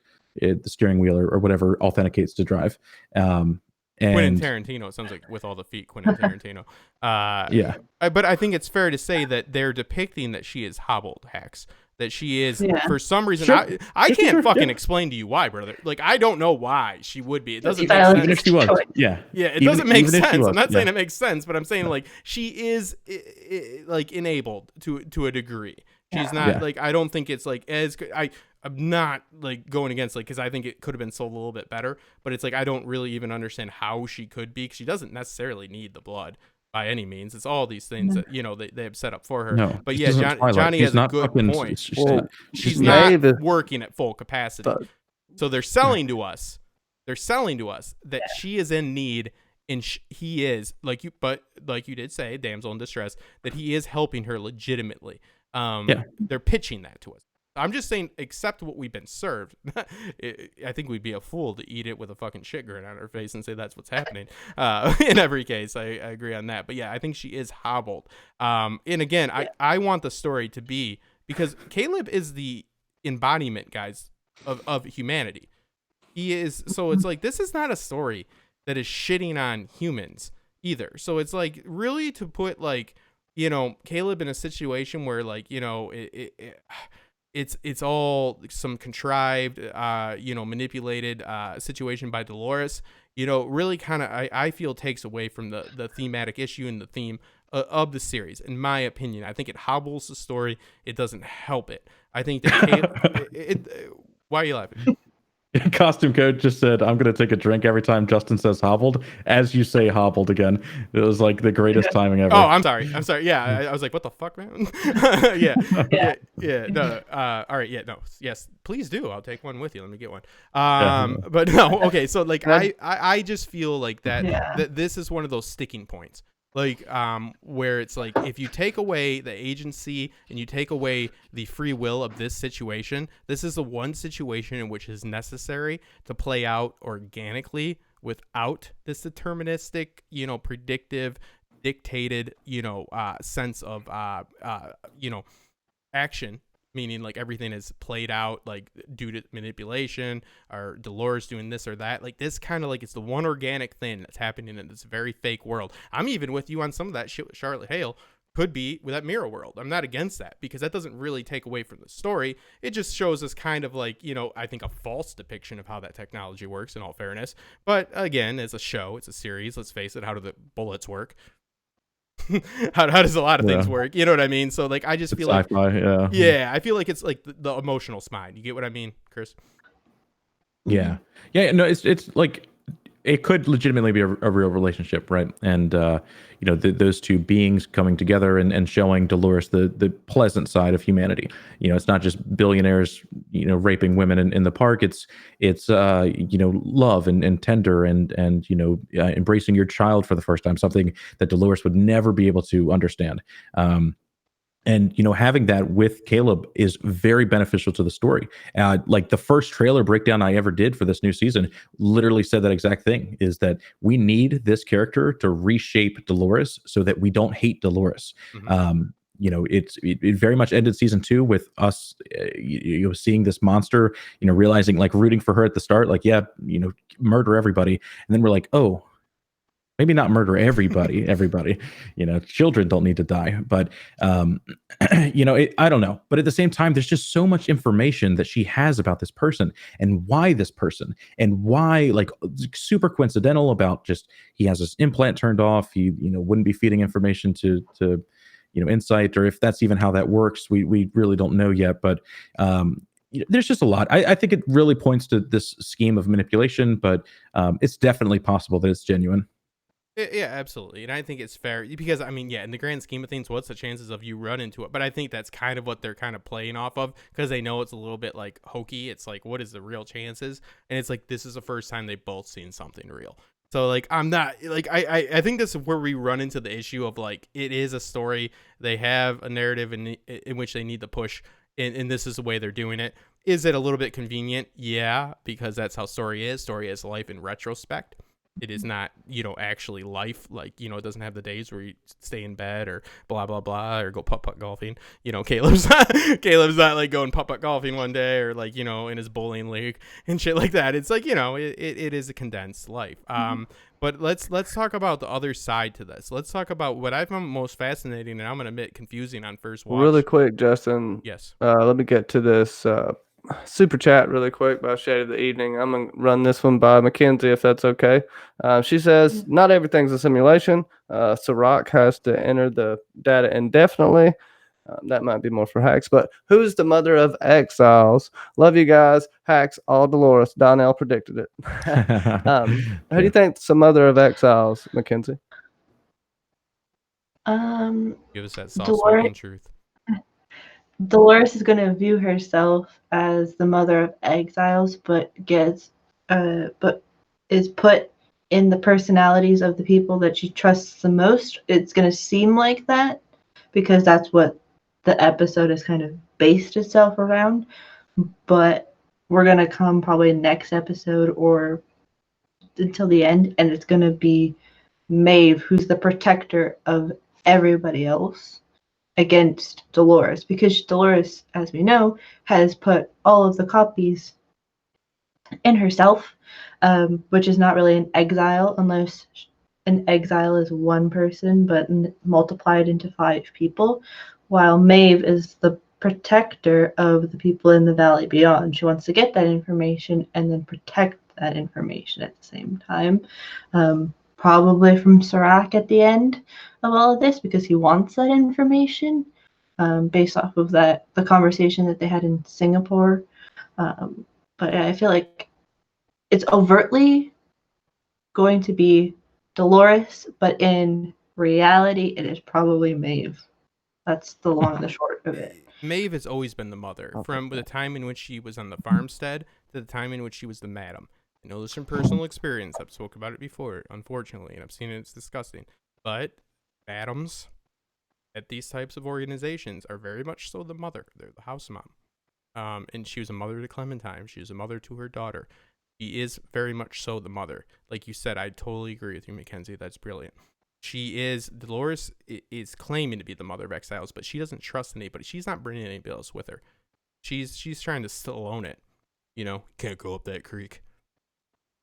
steering wheel or whatever authenticates to drive. Quentin Tarantino, it sounds like, with all the feet, Quentin Tarantino. But I think it's fair to say that they're depicting that she is hobbled, Hacks. That she is, for some reason, I can't fucking explain to you why, brother. Like, I don't know why she would be. It doesn't make sense. Even if she was. It doesn't make sense. I'm not saying it makes sense, but I'm saying, like, she is, like, enabled to a degree. She's not like, I don't think it's like as good. I'm not like going against like, because I think it could have been sold a little bit better, but it's like I don't really even understand how she could be, because she doesn't necessarily need the blood by any means. It's all these things that they have set up for her. No, But this yeah, isn't Twilight. Johnny She's has a not good fucking- point. She's Maeve not is- working at full capacity. So they're selling to us. They're selling to us that she is in need, and he is like you did say, damsel in distress, that he is helping her legitimately. They're pitching that to us. I'm just saying, accept what we've been served. I think we'd be a fool to eat it with a fucking shit grin on our face and say that's what's happening. In every case, I agree on that. But yeah, I think she is hobbled. And again, I want the story to be, because Caleb is the embodiment, guys, of humanity. He is. So it's like, this is not a story that is shitting on humans either. So it's like, really to put like, Caleb in a situation where like, it's all some contrived, manipulated situation by Dolores, really kind of, I feel takes away from the thematic issue and the theme of the series. In my opinion, I think it hobbles the story. It doesn't help it. I think that Caleb, why are you laughing? Costume Code just said, I'm going to take a drink every time Justin says hobbled. As you say hobbled again. It was like the greatest timing ever. Oh, I'm sorry. Yeah, I was like, what the fuck, man? Yeah. No. All right. Yeah. No. Yes. Please do. I'll take one with you. Let me get one. But no. Okay. So like, I just feel like that this is one of those sticking points. Like, where it's like, if you take away the agency and you take away the free will of this situation, this is the one situation in which is necessary to play out organically without this deterministic, predictive, dictated, sense of, action. Meaning like everything is played out like due to manipulation or Dolores doing this or that. Like this kind of like, it's the one organic thing that's happening in this very fake world. I'm even with you on some of that shit with Charlotte Hale could be with that mirror world. I'm not against that, because that doesn't really take away from the story. It just shows us kind of like, I think a false depiction of how that technology works, in all fairness. But again, it's a show, it's a series. Let's face it. How do the bullets work? how does a lot of things work? You know what I mean? So like, I just feel like, I feel like it's like the emotional spine. You get what I mean, Chris? Yeah. No, it's like, it could legitimately be a real relationship, right? And those two beings coming together and showing Dolores the pleasant side of humanity. It's not just billionaires raping women in the park. It's love and tender and embracing your child for the first time, something that Dolores would never be able to understand. And having that with Caleb is very beneficial to the story. Like the first trailer breakdown I ever did for this new season literally said that exact thing, is that we need this character to reshape Dolores so that we don't hate Dolores. Mm-hmm. It very much ended season 2 with us, seeing this monster, realizing, like, rooting for her at the start, like, murder everybody. And then we're like, oh, maybe not murder everybody. Children don't need to die. But, I don't know. But at the same time, there's just so much information that she has about this person and why this person and why, like, super coincidental about just, he has this implant turned off. He, wouldn't be feeding information to Insight, or if that's even how that works. We really don't know yet. But, there's just a lot. I think it really points to this scheme of manipulation, but it's definitely possible that it's genuine. Yeah, absolutely. And I think it's fair because, in the grand scheme of things, what's the chances of you run into it? But I think that's kind of what they're kind of playing off of, because they know it's a little bit like hokey. It's like, what is the real chances? And it's like, this is the first time they've both seen something real. So like, I'm not like, I think this is where we run into the issue of like, it is a story. They have a narrative in which they need to push. And this is the way they're doing it. Is it a little bit convenient? Yeah, because that's how story is. Story is life in retrospect. It is not, actually life. Like, it doesn't have the days where you stay in bed or blah, blah, blah, or go putt-putt golfing. Caleb's not like going putt-putt golfing one day or like, in his bowling league and shit like that. It's like, it is a condensed life. But let's talk about the other side to this. Let's talk about what I found most fascinating, and I'm going to admit confusing on first watch. Really quick, Justin. Yes. Let me get to this super chat really quick by Shade of the Evening. I'm going to run this one by Mackenzie, if that's okay. She says, not everything's a simulation. Serac has to enter the data indefinitely. That might be more for Hacks, but who's the mother of Exiles? Love you guys. Hacks, all Dolores. Donnell predicted it. Who do you think's the mother of Exiles, Mackenzie? Give us that soft-spoken truth. Dolores is going to view herself as the mother of exiles, but is put in the personalities of the people that she trusts the most. It's going to seem like that because that's what the episode is kind of based itself around. But we're going to come probably next episode or until the end, and it's going to be Maeve, who's the protector of everybody else against Dolores, because Dolores, as we know, has put all of the copies in herself, which is not really an exile unless an exile is one person, but multiplied into 5 people, while Maeve is the protector of the people in the Valley Beyond. She wants to get that information and then protect that information at the same time. Probably from Serac at the end of all of this, because he wants that information based off of the conversation that they had in Singapore. But I feel like it's overtly going to be Dolores, but in reality, it is probably Maeve. That's the long and the short of it. Maeve has always been the mother, from the time in which she was on the farmstead to the time in which she was the madam. I know this from personal experience. I've spoken about it before, unfortunately, and I've seen it. It's disgusting. But madams at these types of organizations are very much so the mother. They're the house mom. And she was a mother to Clementine. She was a mother to her daughter. She is very much so the mother. Like you said, I totally agree with you, Mackenzie. That's brilliant. Dolores is claiming to be the mother of exiles, but she doesn't trust anybody. She's not bringing anybody else with her. She's trying to still own it. You know, can't go up that creek.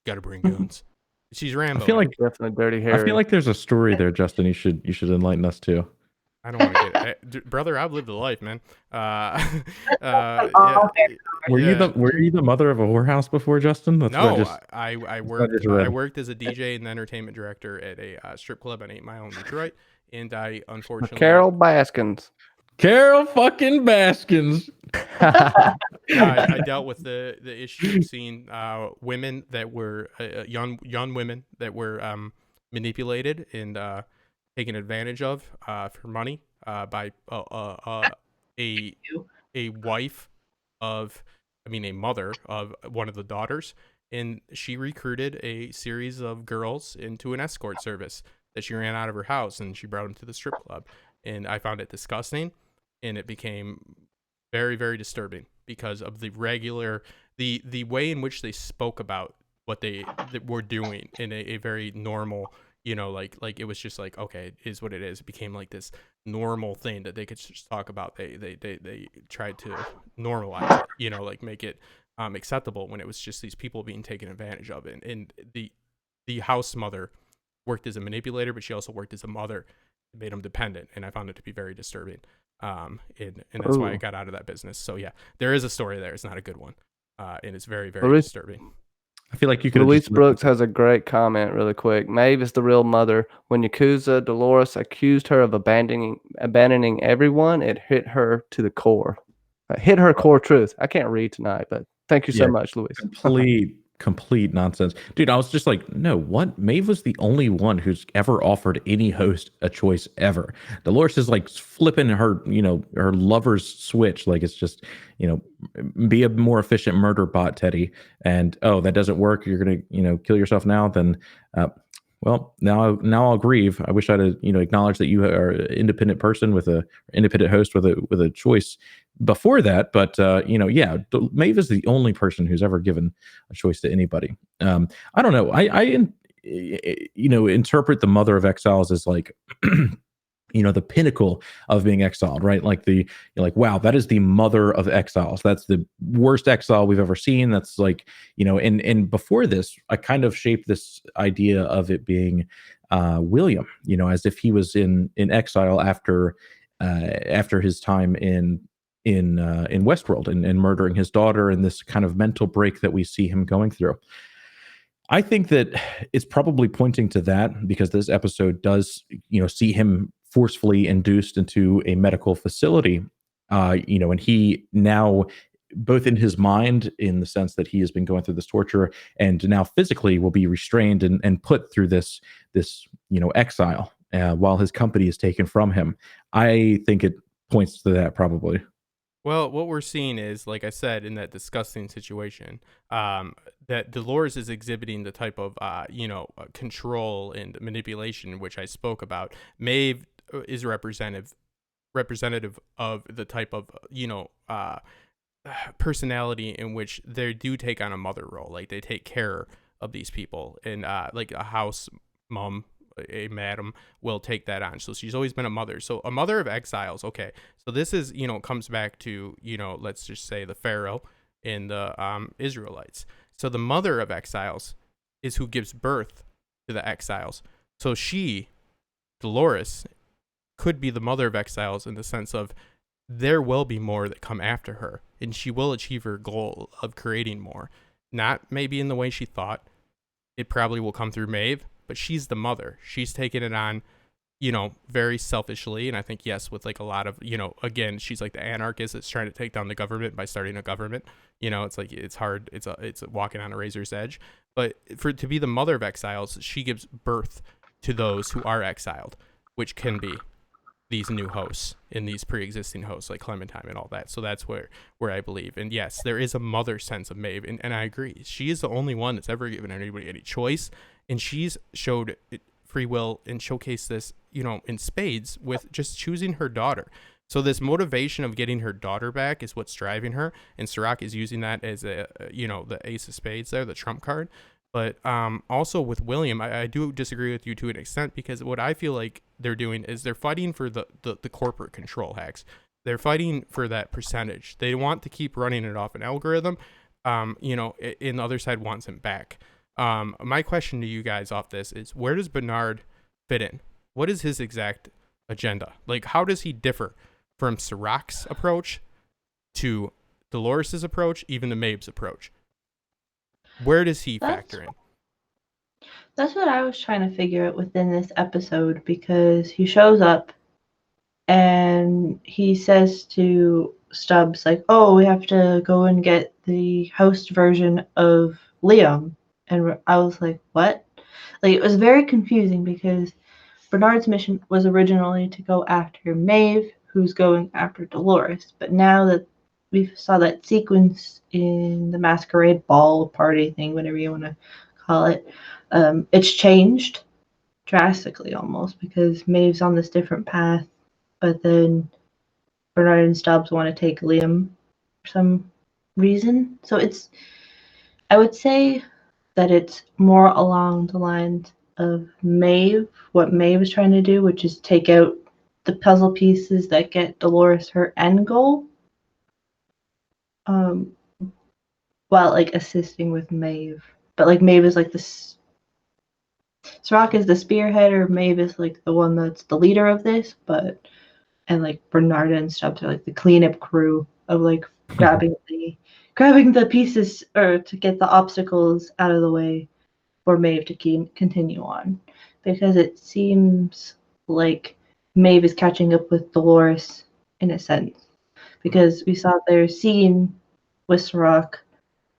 Got to bring guns. She's Rambo. I feel like definitely Dirty Harry. I feel like there's a story there, Justin. You should enlighten us too. I don't want to get it. Brother, I've lived a life, man. Were you the mother of a whorehouse before, Justin? That's no, I worked as a DJ and entertainment director at a strip club on 8 Mile in Detroit, and I unfortunately Carol Baskins. Carol fucking Baskins. I dealt with the issue of seeing women that were young women that were manipulated and taken advantage of for money by a wife of, a mother of one of the daughters, and she recruited a series of girls into an escort service that she ran out of her house, and she brought them to the strip club, and I found it disgusting, and it became very, very disturbing because of the way in which they spoke about what they were doing in a very normal, like it was just like, okay, it is what it is. It became like this normal thing that they could just talk about. They tried to normalize it, like make it acceptable when it was just these people being taken advantage of. And the house mother worked as a manipulator, but she also worked as a mother. It made them dependent, and I found it to be very disturbing. And that's why I got out of that business. So yeah, there is a story there. It's not a good one, and it's very, very disturbing. I feel like you could. Louise Brooks has a great comment really quick. Maeve is the real mother. When Yakuza Dolores accused her of abandoning everyone, it hit her to the core. Hit her core truth. I can't read tonight, but thank you so much, Louise. Complete nonsense. Dude, I was just like, no, what? Maeve was the only one who's ever offered any host a choice ever. Dolores is like flipping her, her lover's switch. Like it's just, be a more efficient murder bot, Teddy. And, oh, that doesn't work. You're going to, kill yourself now. Then, well, now I'll grieve. I wish I'd, acknowledge that you are an independent person with a independent host with a choice before that. But, Maeve is the only person who's ever given a choice to anybody. I don't know. I interpret the mother of exiles as like, the pinnacle of being exiled, right? Like you're like, wow, that is the mother of exiles. That's the worst exile we've ever seen. That's like, and before this, I kind of shaped this idea of it being William, as if he was in exile after his time in Westworld and murdering his daughter, and this kind of mental break that we see him going through. I think that it's probably pointing to that because this episode does, see him forcefully induced into a medical facility. And he now, both in his mind, in the sense that he has been going through this torture, and now physically will be restrained and put through this exile while his company is taken from him. I think it points to that probably. Well, what we're seeing is, like I said, in that disgusting situation, that Dolores is exhibiting the type of, control and manipulation which I spoke about. Maeve is representative of the type of, personality in which they do take on a mother role. Like, they take care of these people, and like a house mom, a madam, will take that on. So she's always been a mother. So a mother of exiles. Okay. So this is, comes back to, let's just say the Pharaoh and the Israelites. So the mother of exiles is who gives birth to the exiles. So she, Dolores, could be the mother of exiles in the sense of there will be more that come after her, and she will achieve her goal of creating more. Not maybe in the way she thought. It probably will come through Maeve, but she's the mother. She's taken it on, very selfishly. And I think, yes, with like a lot of, again, she's like the anarchist that's trying to take down the government by starting a government. It's like, it's hard. It's walking on a razor's edge. But to be the mother of exiles, she gives birth to those who are exiled, which can be these new hosts and these pre-existing hosts like Clementine and all that. So that's where I believe. And yes, there is a mother sense of Maeve, and I agree. She is the only one that's ever given anybody any choice, and she's showed free will and showcased this, in spades with just choosing her daughter. So this motivation of getting her daughter back is what's driving her, and Serac is using that as the ace of spades there, the trump card. But also with William, I do disagree with you to an extent, because what I feel like they're doing is they're fighting for the corporate control, hacks. They're fighting for that percentage. They want to keep running it off an algorithm, and the other side wants him back. My question to you guys off this is, where does Bernard fit in? What is his exact agenda? Like, how does he differ from Serac's approach to Dolores's approach, even to Maeve's approach? Where does he factor in? That's what I was trying to figure out within this episode, because he shows up and he says to Stubbs, like, oh, we have to go and get the host version of Liam. And I was like, what? Like, it was very confusing, because Bernard's mission was originally to go after Maeve, who's going after Dolores. But now that we saw that sequence in the masquerade ball party thing, whatever you want to call it, it's changed drastically almost, because Maeve's on this different path, but then Bernard and Stubbs want to take Liam for some reason. So I would say that it's more along the lines of Maeve, what Maeve is trying to do, which is take out the puzzle pieces that get Dolores her end goal, while like assisting with Maeve. But like Maeve is like this, Serac is the spearheader, Maeve is like the one that's the leader of this, and like Bernard and Stubbs are like the cleanup crew of like grabbing the pieces, or to get the obstacles out of the way for Maeve to continue on. Because it seems like Maeve is catching up with Dolores in a sense. Because we saw their scene with Serac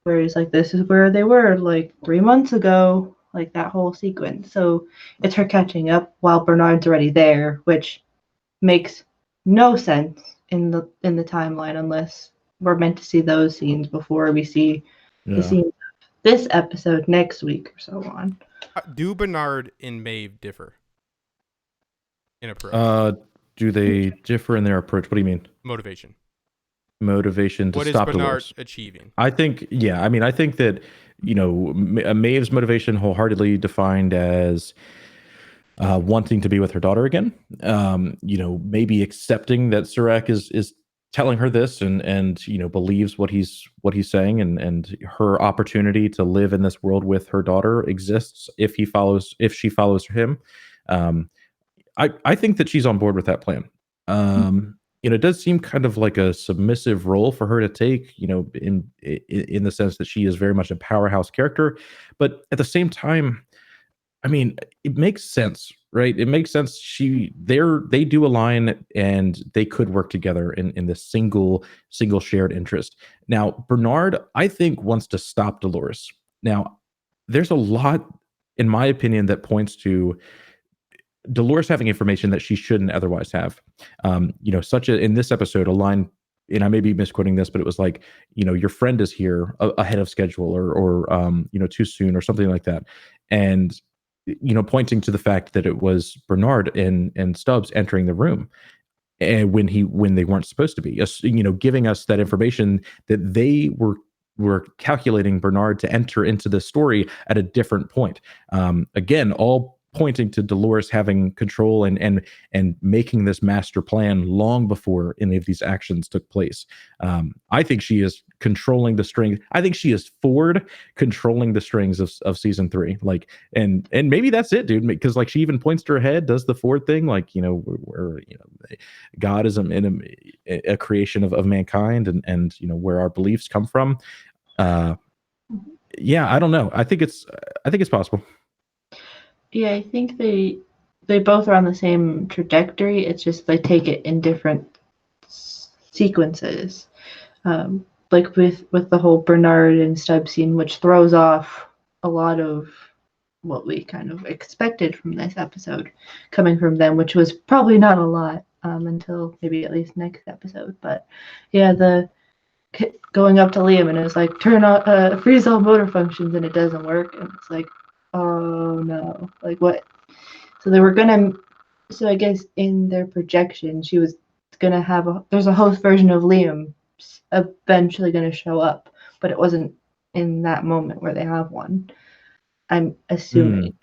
where he's like, this is where they were like 3 months ago, like that whole sequence. So it's her catching up while Bernard's already there, which makes no sense in the timeline, unless we're meant to see those scenes before we see the scenes of this episode next week or so on. Do Bernard and Maeve differ in approach? Do they differ in their approach? What do you mean? Motivation To what stop is Bernard Dolores achieving? I think, I think that, Maeve's motivation wholeheartedly defined as wanting to be with her daughter again. Maybe accepting that Serac is telling her this, and believes what he's saying, and her opportunity to live in this world with her daughter exists if she follows him. I think that she's on board with that plan. It does seem kind of like a submissive role for her to take, in the sense that she is very much a powerhouse character. But at the same time, I mean, it makes sense, right? It makes sense. They do align and they could work together in this single shared interest. Now, Bernard, I think, wants to stop Dolores. Now, there's a lot, in my opinion, that points to Dolores having information that she shouldn't otherwise have. In this episode, a line, and I may be misquoting this, but it was like, your friend is here ahead of schedule, or too soon, or something like that, and pointing to the fact that it was Bernard and Stubbs entering the room, and when they weren't supposed to be, giving us that information that they were calculating Bernard to enter into the story at a different point. Again, all pointing to Dolores having control and making this master plan long before any of these actions took place. I think she is controlling the string. I think she is Ford controlling the strings of season 3. Like, and maybe that's it, dude. Because like she even points to her head, does the Ford thing, like where God is a creation of mankind, and where our beliefs come from. Yeah, I don't know. I think it's possible. Yeah, I think they both are on the same trajectory. It's just they take it in different sequences. Like with the whole Bernard and Stubbs scene, which throws off a lot of what we kind of expected from this episode coming from them, which was probably not a lot until maybe at least next episode. But yeah, the going up to Liam and it was like turn on freeze all motor functions, and it doesn't work, and it's like, oh no, like what? So they were gonna, so I guess in their projection she was gonna have there's a host version of Liam eventually gonna show up, but it wasn't in that moment where they have one, I'm assuming.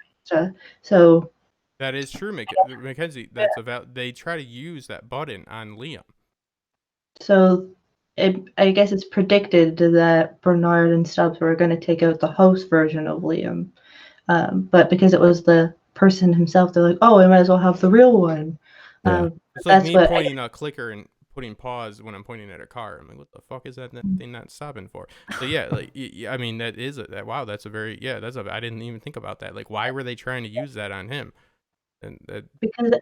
So that is true, Mackenzie. That's about, they try to use that button on Liam. So I guess it's predicted that Bernard and Stubbs were going to take out the host version of Liam. But because it was the person himself, they're like, oh, I might as well have the real one. Yeah. It's like me pointing a clicker and putting pause when I'm pointing at a car. I'm like, what the fuck is that thing not stopping for? So yeah, like, I mean, that is wow, that's a very, I didn't even think about that. Like, why were they trying to use that on him? And because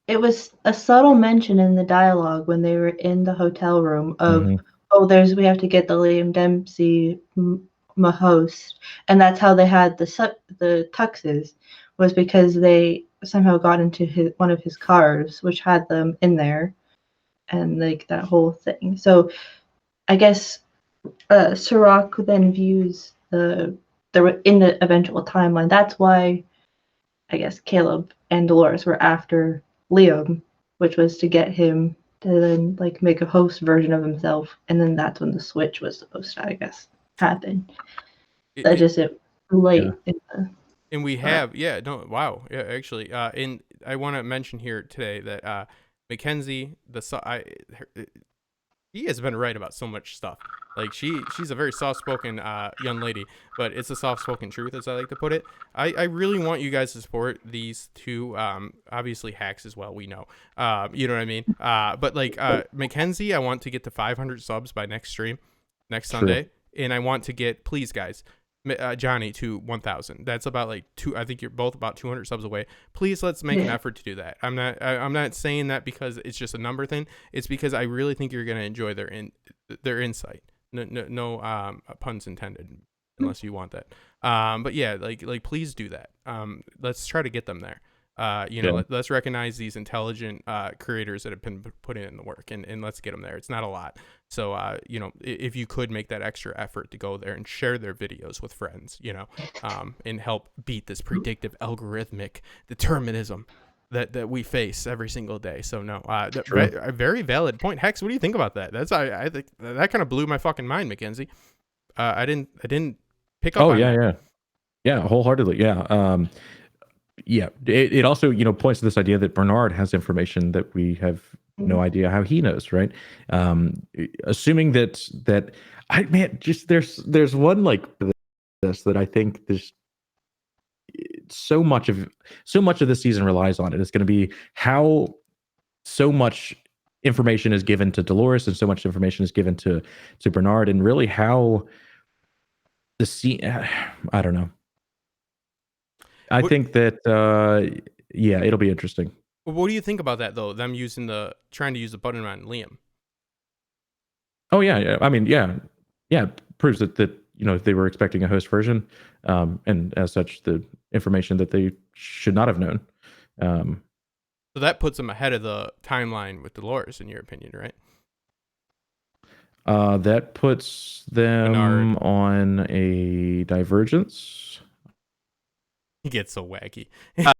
it was a subtle mention in the dialogue when they were in the hotel room of, we have to get the Liam Dempsey host, and that's how they had the tuxes, was because they somehow got into one of his cars, which had them in there, and like that whole thing. So I guess Serac then views in the eventual timeline. That's why I guess Caleb and Dolores were after Liam, which was to get him to then like make a host version of himself, and then that's when the switch was supposed to, I guess, happen. That's just it late. Yeah. And we have, actually, and I want to mention here today that Mackenzie, he has been right about so much stuff. Like she's a very soft-spoken young lady, but it's a soft-spoken truth, as I like to put it. I really want you guys to support these two, obviously hacks as well, we know. You know what I mean? But like Mackenzie, I want to get to 500 subs by next stream, next Sunday. And I want to get, please guys, Johnny to 1,000. That's about like I think you're both about 200 subs away. Please, let's make an effort to do that. I'm not saying that because it's just a number thing. It's because I really think you're gonna enjoy their insight. No puns intended, unless you want that. But yeah, like please do that. Let's try to get them there. Let's recognize these intelligent creators that have been putting in the work, and let's get them there. It's not a lot. So, if you could make that extra effort to go there and share their videos with friends, and help beat this predictive algorithmic determinism that we face every single day. So no, a very valid point. Hex, what do you think about that? I think that kind of blew my fucking mind, Mackenzie. I didn't pick up on that. Yeah, wholeheartedly. Yeah. It also, points to this idea that Bernard has information that we have no idea how he knows, right? Assuming that there's one like this that I think there's so much of this season relies on it. It's going to be how so much information is given to Dolores and so much information is given to Bernard, and really how the scene, I don't know. I think that yeah, it'll be interesting. What do you think about that though? Them trying to use the button on Liam. Oh yeah. I mean, yeah. It proves that they were expecting a host version, and as such, the information that they should not have known. So that puts them ahead of the timeline with Dolores, in your opinion, right? That puts them Bernard. on a divergence. He gets so wacky. It's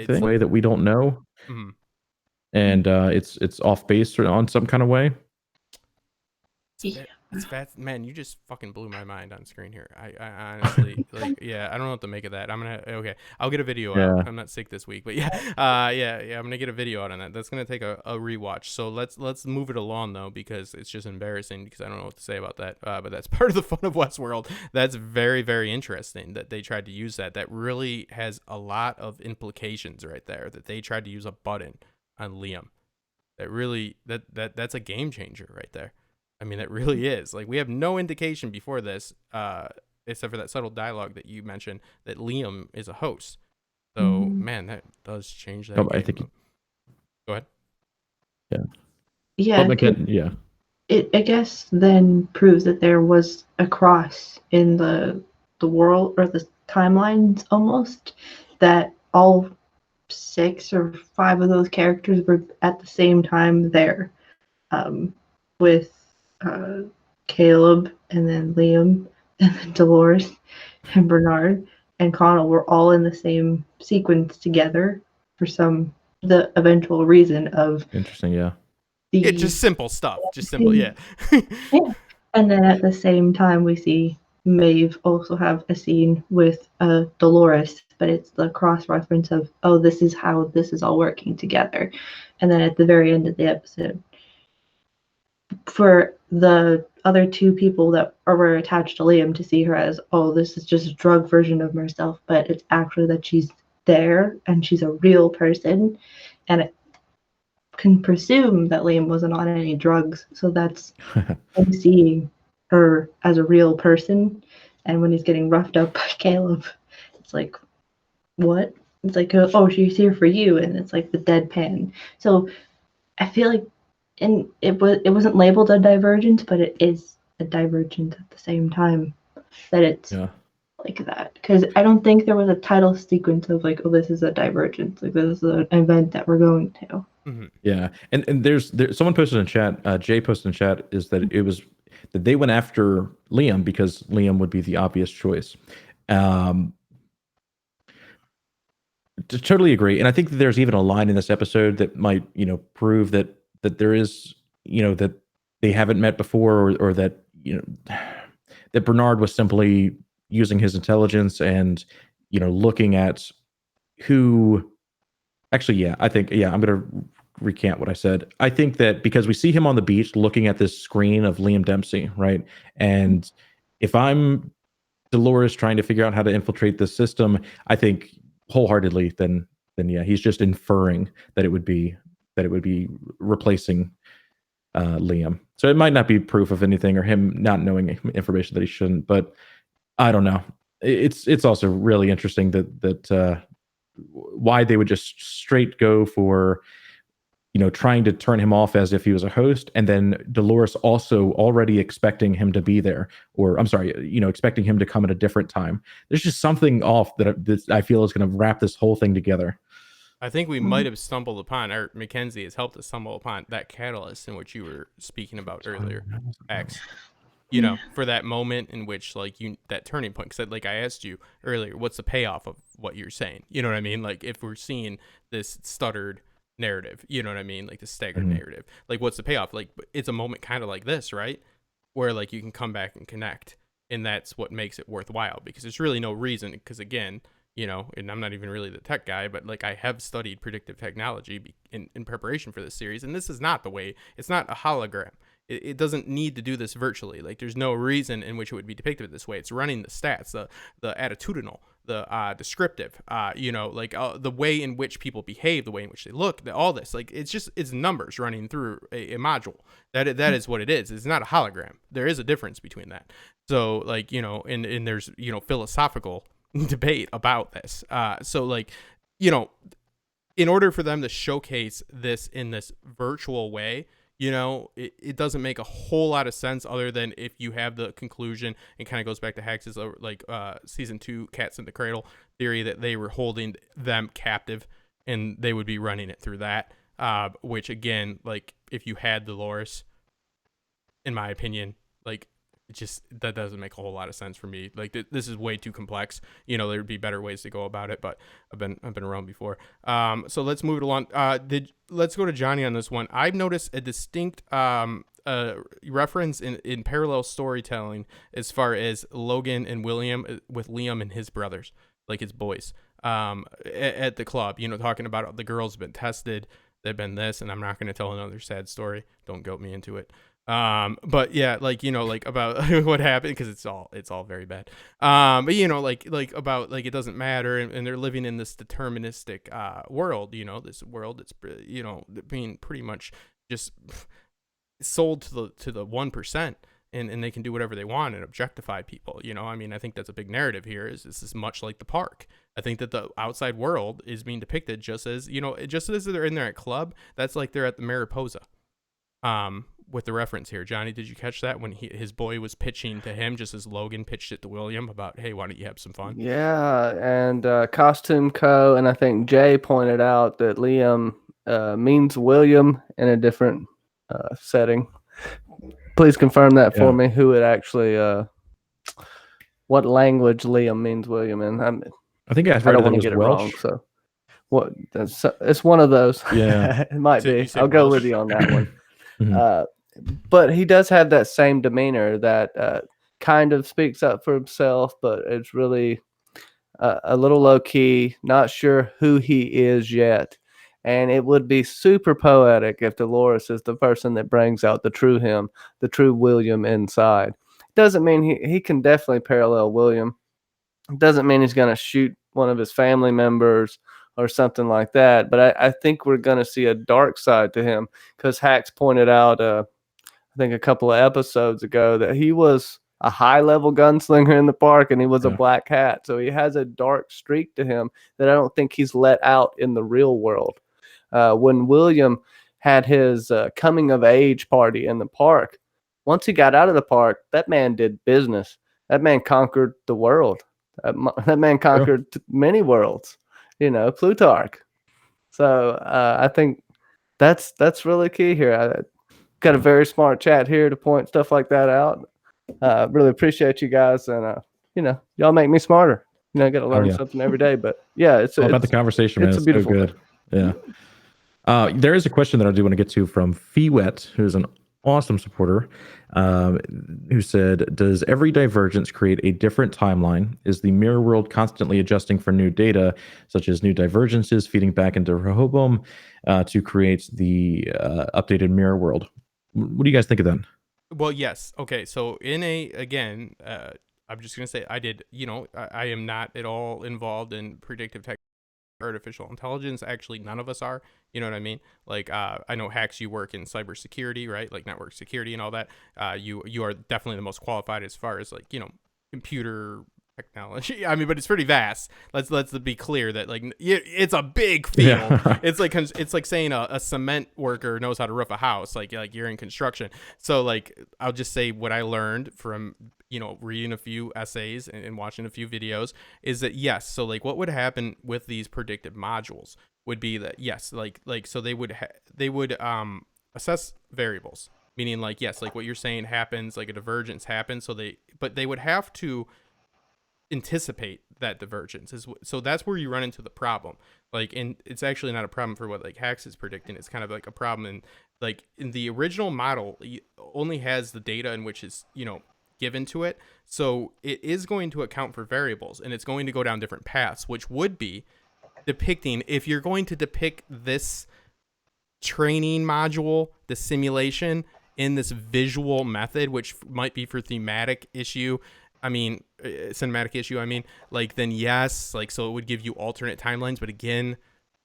a way that we don't know, Mhm. and it's off base on some kind of way. It's fast, man. You just fucking blew my mind on screen here. I honestly I don't know what to make of that. I'll get a video out. I'm not sick this week, but I'm gonna get a video out on that. That's gonna take a rewatch. So let's move it along though, because it's just embarrassing because I don't know what to say about that. But that's part of the fun of Westworld. That's very, very interesting that they tried to use that. That really has a lot of implications right there. That they tried to use a button on Liam. That really that's a game changer right there. I mean, it really is. Like, we have no indication before this, except for that subtle dialogue that you mentioned, that Liam is a host. So, man, that does change that. I think. Go ahead. Yeah. It I guess then proves that there was a cross in the world or the timelines almost, that all 6 or 5 of those characters were at the same time there, with Caleb and then Liam and then Dolores and Bernard and Connell were all in the same sequence together for the eventual reason of Interesting. Yeah. It's just simple stuff. Just simple. Yeah. Yeah. And then at the same time, we see Maeve also have a scene with Dolores, but it's the cross reference of, oh, this is how this is all working together. And then at the very end of the episode, for the other 2 people that were attached to Liam to see her as, oh, this is just a drug version of herself, but it's actually that she's there and she's a real person, and it can presume that Liam wasn't on any drugs, so that's him seeing her as a real person. And when he's getting roughed up by Caleb, it's like, what? It's like, oh, she's here for you, and it's like the deadpan. So I feel like, and it wasn't labeled a divergence, but it is a divergence at the same time, that it's like that. Because I don't think there was a title sequence of like, oh, this is a divergence, like this is an event that we're going to. Mm-hmm. Yeah, and there's someone posted in chat, Jay posted in chat, is that it was that they went after Liam because Liam would be the obvious choice. To totally agree, and I think that there's even a line in this episode that might prove that there is that they haven't met before, or that that Bernard was simply using his intelligence and looking at who. Actually, I think I'm gonna recant what I said. I think that because we see him on the beach looking at this screen of Liam Dempsey, right? And if I'm Dolores trying to figure out how to infiltrate the system, I think wholeheartedly then he's just inferring that it would be replacing Liam. So it might not be proof of anything, or him not knowing information that he shouldn't, but I don't know. It's also really interesting that why they would just straight go for trying to turn him off as if he was a host, and then Dolores also already expecting him to be there, or I'm sorry, expecting him to come at a different time. There's just something off that I feel is going to wrap this whole thing together. I think we might have stumbled upon, or Mackenzie has helped us stumble upon, that catalyst in which you were speaking about earlier, X. For that moment in which, like, that turning point. Because, like, I asked you earlier, what's the payoff of what you're saying? You know what I mean? Like, if we're seeing this stuttered narrative, you know what I mean? Like, the staggered narrative. Like, what's the payoff? Like, it's a moment kind of like this, right? Where, like, you can come back and connect. And that's what makes it worthwhile. Because there's really no reason. Because, again, and I'm not even really the tech guy, but, like, I have studied predictive technology in preparation for this series. And this is not the way. It's not a hologram. It doesn't need to do this virtually. Like, there's no reason in which it would be depicted this way. It's running the stats, the attitudinal, the descriptive, the way in which people behave, the way in which they look, all this. Like, it's numbers running through a module. That is what it is. It's not a hologram. There is a difference between that. So, like, and there's, philosophical debate about this. So like, you know, in order for them to showcase this in this virtual way, you know, it doesn't make a whole lot of sense other than if you have the conclusion. It kind of goes back to Hex's like season 2 Cats in the Cradle theory that they were holding them captive and they would be running it through that. Which again, like if you had Dolores, in my opinion, like just that doesn't make a whole lot of sense for me. Like this is way too complex. You know, there would be better ways to go about it, but I've been wrong before. So let's move it along. Let's go to Johnny on this one. I've noticed a distinct reference in parallel storytelling as far as Logan and William with Liam and his brothers, like his boys, at the club. You know, talking about the girls have been tested, they've been this, and I'm not going to tell another sad story. Don't goat me into it. But yeah, like, you know, like about what happened, because it's all very bad. But you know, like about like it doesn't matter, and they're living in this deterministic world, you know, this world that's, you know, being pretty much just sold to the 1%, and they can do whatever they want and objectify people. You know, I mean, I think that's a big narrative here. Is this is much like the park. I think that the outside world is being depicted just as, you know, just as they're in there at club. That's like they're at the Mariposa. With the reference here, Johnny, did you catch that when his boy was pitching to him, just as Logan pitched it to William about, hey, why don't you have some fun? Yeah, and Costume Co. and I think Jay pointed out that Liam means William in a different setting. Please confirm that for me. Who it actually, what language Liam means William in? I think I don't want to get it Welsh. wrong. So, what? It's one of those. Yeah, it might be. I'll go with you on that one. Mhm. But he does have that same demeanor that kind of speaks up for himself, but it's really a little low key, not sure who he is yet. And it would be super poetic if Dolores is the person that brings out the true him, the true William inside. Doesn't mean he can definitely parallel William. Doesn't mean he's going to shoot one of his family members or something like that. But I think we're going to see a dark side to him, because Hax pointed out, I think a couple of episodes ago, that he was a high-level gunslinger in the park and he was a black hat. So he has a dark streak to him that I don't think he's let out in the real world. When William had his coming-of-age party in the park, once he got out of the park, that man did business. That man conquered the world. That man conquered many worlds, you know, Plutarch. So I think that's really key here. I got a very smart chat here to point stuff like that out. Really appreciate you guys, and you know, y'all make me smarter. You know, I got to learn something every day. But yeah, it's all about the conversation, man. It's a beautiful so good. Yeah. There is a question that I do want to get to from Feewet, who's an awesome supporter, who said, does every divergence create a different timeline? Is the mirror world constantly adjusting for new data, such as new divergences feeding back into Rehoboam to create the updated mirror world? What do you guys think of that? Well, yes. Okay. So again, I'm just going to say I am not at all involved in predictive tech, artificial intelligence. Actually, none of us are. You know what I mean? Like, I know Hax, you work in cybersecurity, right? Like network security and all that. You are definitely the most qualified as far as, like, you know, computer technology. I mean, but it's pretty vast. Let's be clear that, like, it's a big field. Yeah. It's like saying a cement worker knows how to roof a house. Like you're in construction. So like, I'll just say what I learned from, you know, reading a few essays and watching a few videos is that yes. So like, what would happen with these predictive modules would be that yes, like so they would assess variables, meaning like yes, like what you're saying happens, like a divergence happens. But they would have to anticipate that divergence so that's where you run into the problem. Like, and it's actually not a problem for what like Hax is predicting. It's kind of like a problem in the original model only has the data in which is, you know, given to it. So it is going to account for variables, and it's going to go down different paths, which would be depicting, if you're going to depict this training module, the simulation in this visual method, which might be for thematic issue, cinematic issue, like, then yes, like, so it would give you alternate timelines. But again,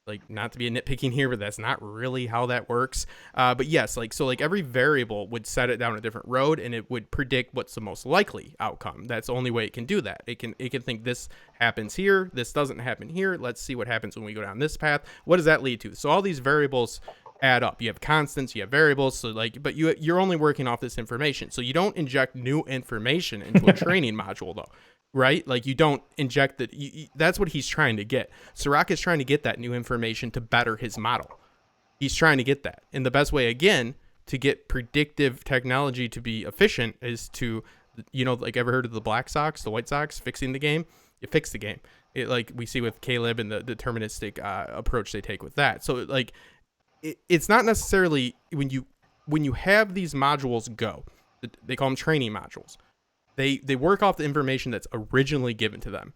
Like, not to be a nitpicking here, but that's not really how that works. But yes, like, so like every variable would set it down a different road, and it would predict what's the most likely outcome. That's the only way it can do that. It can think this happens here, this doesn't happen here. Let's see what happens when we go down this path. What does that lead to? So all these variables add up. You have constants, you have variables. So like, but you're only working off this information. So you don't inject new information into a training module though. Right? Like, you don't inject that. That's what he's trying to get. Serac is trying to get that new information to better his model. He's trying to get that. And the best way, again, to get predictive technology to be efficient is to, like, ever heard of the Black Sox, the White Sox fixing the game? You fix the game. It, like we see with Caleb and the deterministic approach they take with that. So, like, it's not necessarily when you have these modules go, they call them training modules. They work off the information that's originally given to them,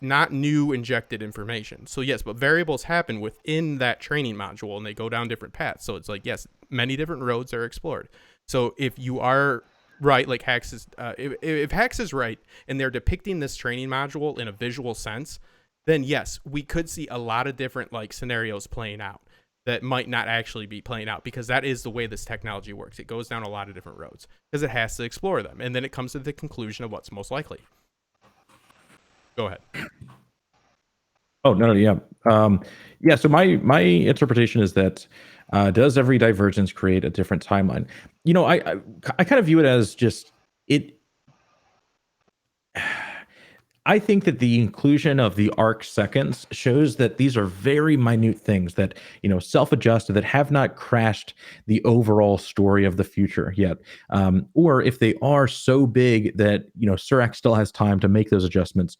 not new injected information. So yes, but variables happen within that training module, and they go down different paths. So it's like, yes, many different roads are explored. So if you are right, like Hax is, if Hax is right, and they're depicting this training module in a visual sense, then yes, we could see a lot of different like scenarios playing out that might not actually be playing out, because that is the way this technology works. It goes down a lot of different roads because it has to explore them, and then it comes to the conclusion of what's most likely. Go ahead. Oh, no, yeah. Yeah, so my interpretation is that does every divergence create a different timeline? I kind of view it as just it. I think that the inclusion of the arc seconds shows that these are very minute things that, self-adjust, that have not crashed the overall story of the future yet. Or if they are so big that, Serac still has time to make those adjustments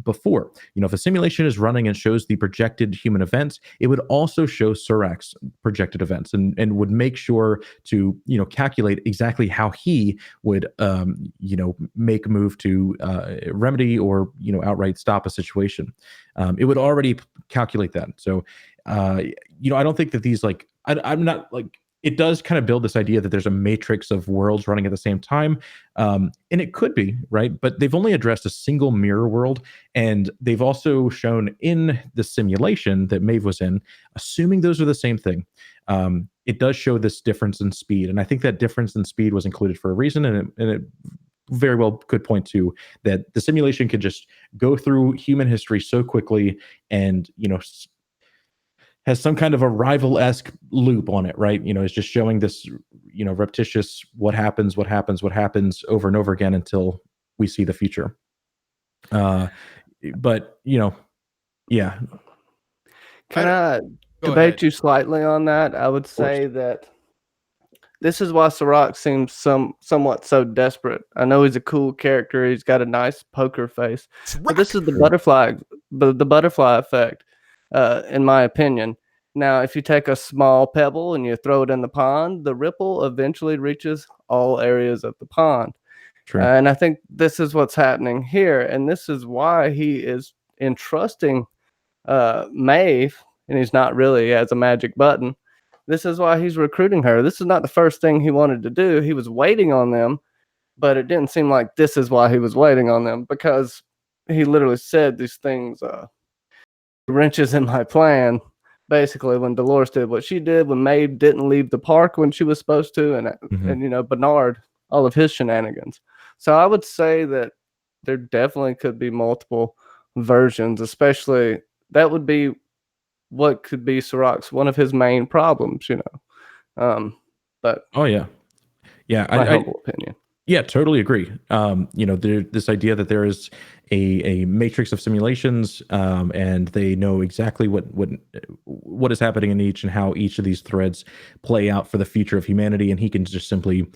before. If a simulation is running and shows the projected human events, it would also show Serac's projected events and would make sure to, calculate exactly how he would, make a move to remedy or outright stop a situation. It would already calculate that. So I don't think that these I'm not like, it does kind of build this idea that there's a matrix of worlds running at the same time, and it could be right, but they've only addressed a single mirror world, and they've also shown in the simulation that Maeve was in, assuming those are the same thing, it does show this difference in speed, and I think that difference in speed was included for a reason, and it very well could point to that the simulation could just go through human history so quickly and has some kind of a rival-esque loop on it, right? It's just showing this repetitious what happens over and over again until we see the future. But yeah. Can I debate you slightly on that? I would say that this is why Serac seems somewhat so desperate. I know he's a cool character. He's got a nice poker face. But this is the butterfly effect, in my opinion. Now, if you take a small pebble and you throw it in the pond, the ripple eventually reaches all areas of the pond. True. And I think this is what's happening here. And this is why he is entrusting Maeve, and he's not really has a magic button. This is why he's recruiting her. This is not the first thing he wanted to do. He was waiting on them, but it didn't seem like this is why he was waiting on them, because he literally said these things, wrenches in my plan, basically, when Dolores did what she did, when Maeve didn't leave the park when she was supposed to, and Bernard, all of his shenanigans. So I would say that there definitely could be multiple versions, especially that would be what could be Serac's one of his main problems, but oh yeah, my humble opinion. Yeah, totally agree. This idea that there is a matrix of simulations, and they know exactly what is happening in each and how each of these threads play out for the future of humanity, and he can just simply,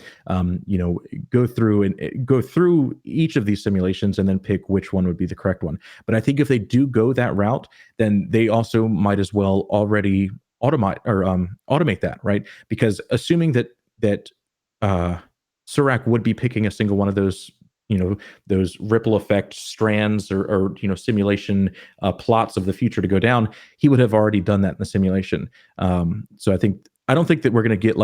go through each of these simulations and then pick which one would be the correct one. But I think if they do go that route, then they also might as well already automate that, right? Because assuming that Serac would be picking a single one of those, those ripple effect strands or simulation plots of the future to go down, he would have already done that in the simulation. So I don't think that we're going to get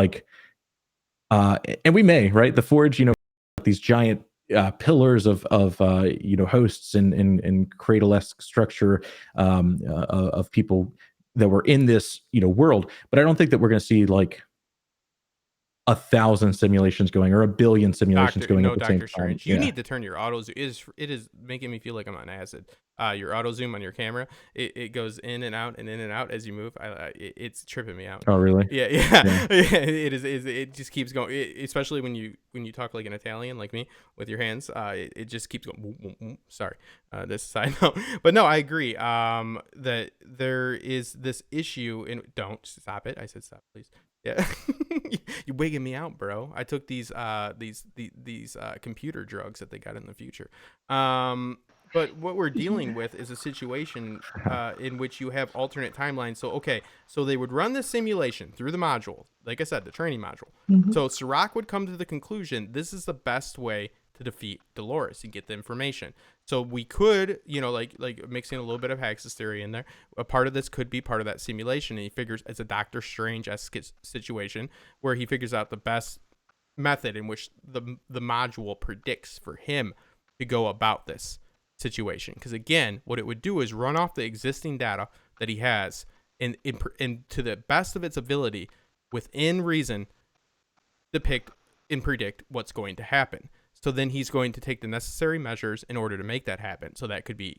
and we may, right? The Forge, these giant pillars of hosts and cradle-esque structure of people that were in this, world. But I don't think that we're going to see like 1,000 simulations going or 1 billion simulations going at the same Doctor time. Strange. You need to turn your auto zoom. It is making me feel like I'm on acid. Your auto zoom on your camera, it goes in and out as you move. It's tripping me out. Oh, really? Yeah. It is. It just keeps going. Especially when you talk like an Italian, like me, with your hands. It just keeps going. Boom, boom, boom. Sorry, this side note. But no, I agree. That there is this issue. Don't stop it. I said stop, please. Yeah, you're wigging me out, bro. I took these computer drugs that they got in the future. But what we're dealing with is a situation in which you have alternate timelines. So they would run this simulation through the module, like I said, the training module. Mhm. So Serac would come to the conclusion this is the best way to defeat Dolores and get the information. So we could, like mixing a little bit of Hex's theory in there. A part of this could be part of that simulation, and he figures it's a Doctor Strange-esque situation where he figures out the best method in which the module predicts for him to go about this situation. Because again, what it would do is run off the existing data that he has and to the best of its ability, within reason, depict and predict what's going to happen. So then he's going to take the necessary measures in order to make that happen. So that could be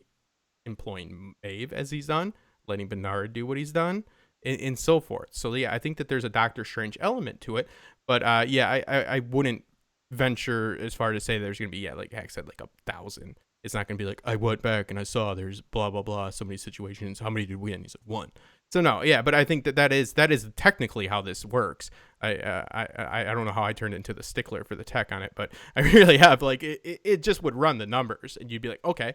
employing Maeve as he's done, letting Bernard do what he's done, and so forth. So yeah, I think that there's a Doctor Strange element to it. But I wouldn't venture as far to say there's going to be, like Hack said, like 1,000. It's not going to be like, I went back and I saw there's blah, blah, blah, so many situations. How many did we win? He said 1. So no, yeah, but I think that is technically how this works. I don't know how I turned into the stickler for the tech on it, but I really have. Like it just would run the numbers, and you'd be like, okay,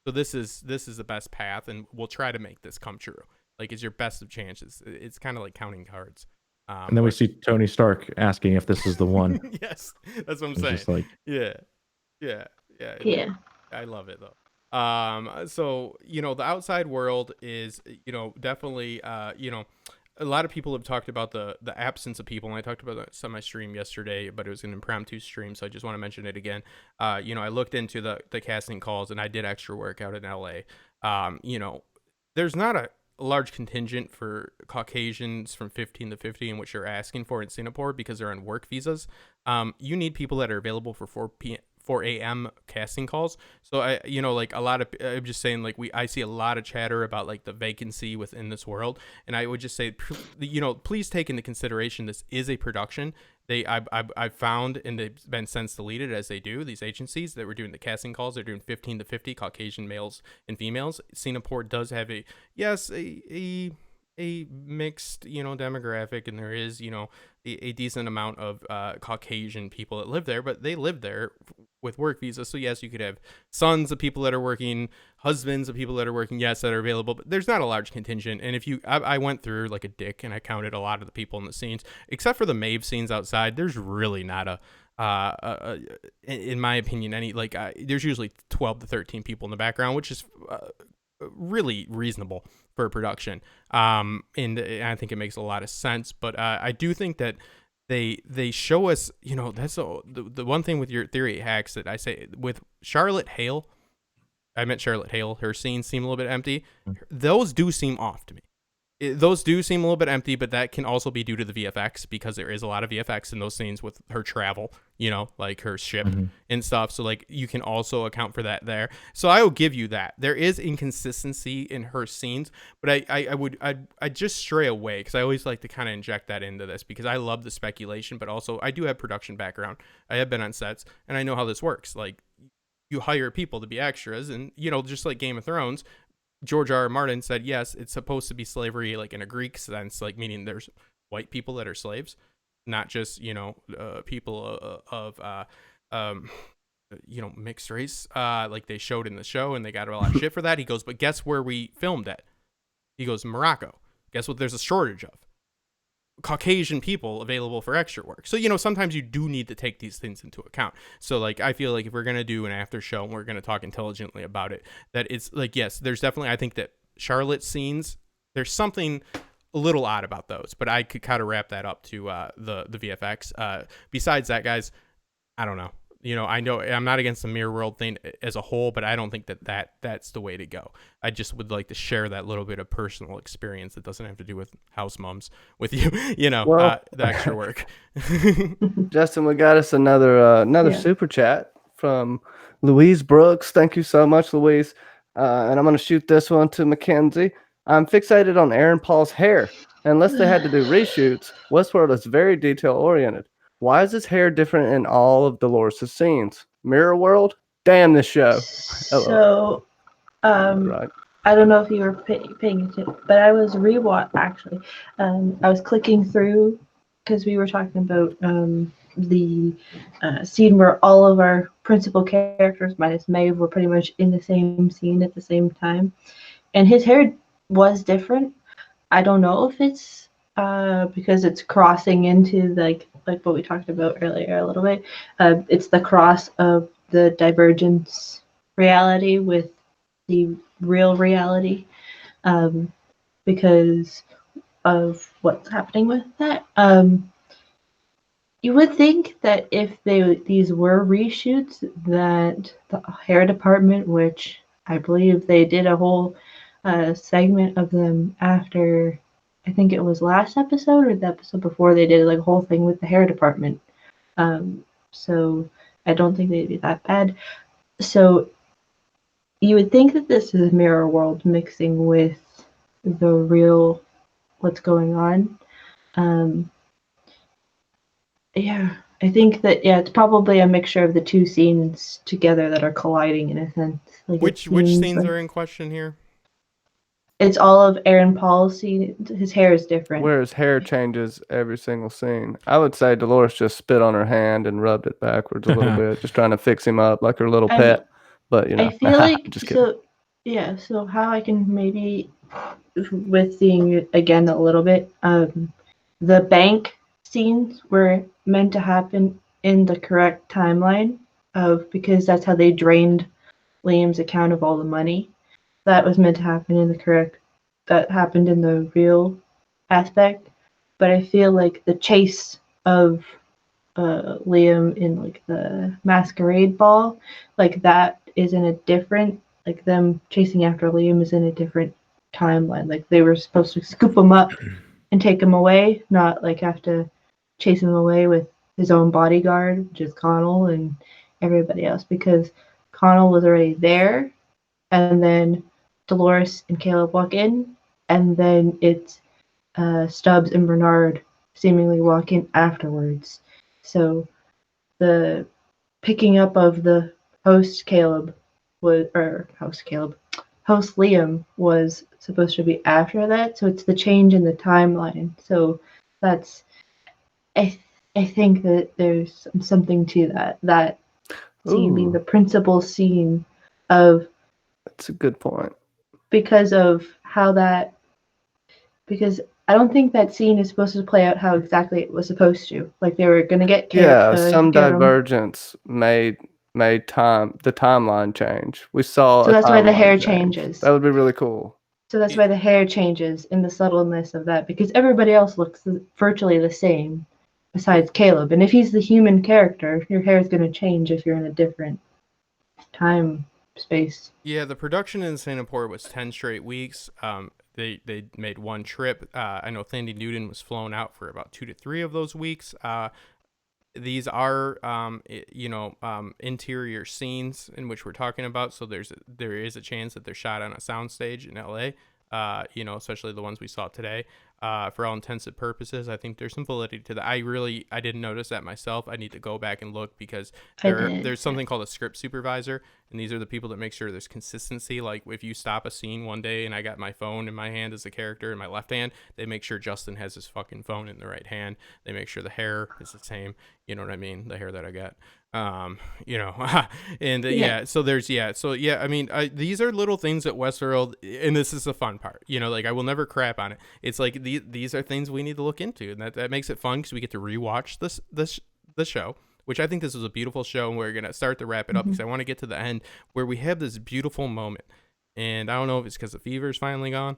so this is the best path, and we'll try to make this come true. Like it's your best of chances. It's kind of like counting cards. And then we see Tony Stark asking if this is the one. Yes, that's what I'm It's saying. just like, Yeah. I love it though. So the outside world is definitely a lot of people have talked about the absence of people, and I talked about this on my stream yesterday, but it was an impromptu stream, so I just want to mention it again. I looked into the casting calls, and I did extra work out in LA. There's not a large contingent for Caucasians from 15 to 50, which you're asking for in Singapore because they're on work visas. You need people that are available for 4 a.m. casting calls. So I'm just saying, like, I see a lot of chatter about like the vacancy within this world, and I would just say, please take into consideration this is a production. I've found, and they've been since deleted as they do, these agencies that were doing the casting calls, they're doing 15 to 50 Caucasian males and females. Singapore does have a mixed demographic, and there is a decent amount of Caucasian people that live there, but they live there with work visas. So yes, you could have sons of people that are working, husbands of people that are working, yes, that are available, but there's not a large contingent. And if I went through like a dick and I counted a lot of the people in the scenes, except for the Maeve scenes outside, there's really not in my opinion, there's usually 12 to 13 people in the background, which is really reasonable for a production. And I think it makes a lot of sense, but I do think that they show us, that's the one thing with your theory hacks that I say with Charlotte Hale. I meant Charlotte Hale. Her scenes seem a little bit empty. Those do seem off to me. Those do seem a little bit empty, but that can also be due to the VFX, because there is a lot of VFX in those scenes with her travel, like her ship and stuff. So like you can also account for that there. So I will give you that. There is inconsistency in her scenes, but I just stray away, because I always like to kind of inject that into this, because I love the speculation, but also I do have production background. I have been on sets and I know how this works. Like you hire people to be extras, and just like Game of Thrones, George R. R. Martin said, yes, it's supposed to be slavery, like in a Greek sense, like meaning there's white people that are slaves, not just, people of mixed race, like they showed in the show, and they got a lot of shit for that. He goes, but guess where we filmed at? He goes, Morocco. Guess what there's a shortage of? Caucasian people available for extra work. So sometimes you do need to take these things into account. So like I feel like if we're gonna do an after show and we're gonna talk intelligently about it, that it's like, yes, there's definitely, I think that Charlotte's scenes, there's something a little odd about those, but I could kind of wrap that up to the VFX. Besides that, guys, I don't know, I know I'm not against the mirror world thing as a whole, but I don't think that's the way to go. I just would like to share that little bit of personal experience that doesn't have to do with house mums with you, Well, the extra work. Justin, we got us another Yeah. super chat from Louise Brooks. Thank you so much, Louise. And I'm going to shoot this one to Mackenzie. I'm fixated on Aaron Paul's hair. Unless they had to do reshoots, Westworld is very detail oriented. Why is his hair different in all of Dolores' scenes? Mirror World? Damn this show. So, Right. I don't know if you were paying attention, but I was actually. I was clicking through because we were talking about the scene where all of our principal characters, minus Maeve, were pretty much in the same scene at the same time, and his hair was different. I don't know if it's because it's crossing into like what we talked about earlier a little bit. It's the cross of the divergence reality with the real reality, because of what's happening with that. You would think that if these were reshoots, that the hair department, which I believe they did a whole segment of them after, I think it was last episode or the episode before, they did like a whole thing with the hair department. So I don't think they'd be that bad. So you would think that this is Mirror World mixing with the real what's going on. Yeah, I think that it's probably a mixture of the two scenes together that are colliding in a sense. Like Which scenes are in question here? It's all of Aaron Paul's scene. His hair is different. Where his hair changes every single scene. I would say Dolores just spit on her hand and rubbed it backwards a little bit, just trying to fix him up like her little pet. But I feel like just kidding. So how I can maybe, with seeing it again a little bit, the bank scenes were meant to happen in the correct timeline because that's how they drained Liam's account of all the money. That was meant to happen that happened in the real aspect. But I feel like the chase of Liam in like the masquerade ball, like that is in a different, like them chasing after Liam is in a different timeline. Like they were supposed to scoop him up and take him away, not like have to chase him away with his own bodyguard, which is Connell and everybody else, because Connell was already there, and then Dolores and Caleb walk in, and then it's Stubbs and Bernard seemingly walk in afterwards. So the picking up of the host Liam was supposed to be after that. So it's the change in the timeline. So that's I think that there's something to that scene being the principal scene of. That's a good point. Because of how because I don't think that scene is supposed to play out how exactly it was supposed to. Like they were gonna get some divergence made the timeline change. We saw so that's why the hair changes. That would be really cool. So that's why the hair changes in the subtleness of that, because everybody else looks virtually the same besides Caleb. And if he's the human character, your hair is going to change if you're in a different time space. Yeah, the production in Singapore was 10 straight weeks. They made one trip. I know Thandie Newton was flown out for about 2 to 3 of those weeks. These are interior scenes in which we're talking about, so there is a chance that they're shot on a soundstage in LA. Especially the ones we saw today. For all intensive purposes, I think there's some validity to that. I didn't notice that myself. I need to go back and look because there's something called a script supervisor, and these are the people that make sure there's consistency. Like if you stop a scene one day and I got my phone in my hand as a character in my left hand, they make sure Justin has his fucking phone in the right hand. They make sure the hair is the same. You know what I mean? The hair that I got. I mean, these are little things at Westworld, and this is the fun part. Like I will never crap on it. It's like these are things we need to look into, and that makes it fun because we get to rewatch this show, which I think this is a beautiful show, and we're gonna start to wrap it up because I want to get to the end where we have this beautiful moment, and I don't know if it's because the fever's finally gone.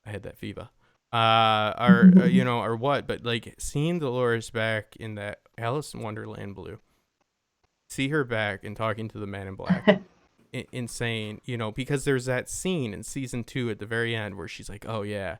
I had that fever. Or what, but like seeing Dolores back in that Alice in Wonderland blue. see her back and talking to the man in black and saying, you know, because there's that scene in season 2 at the very end where she's like, oh yeah,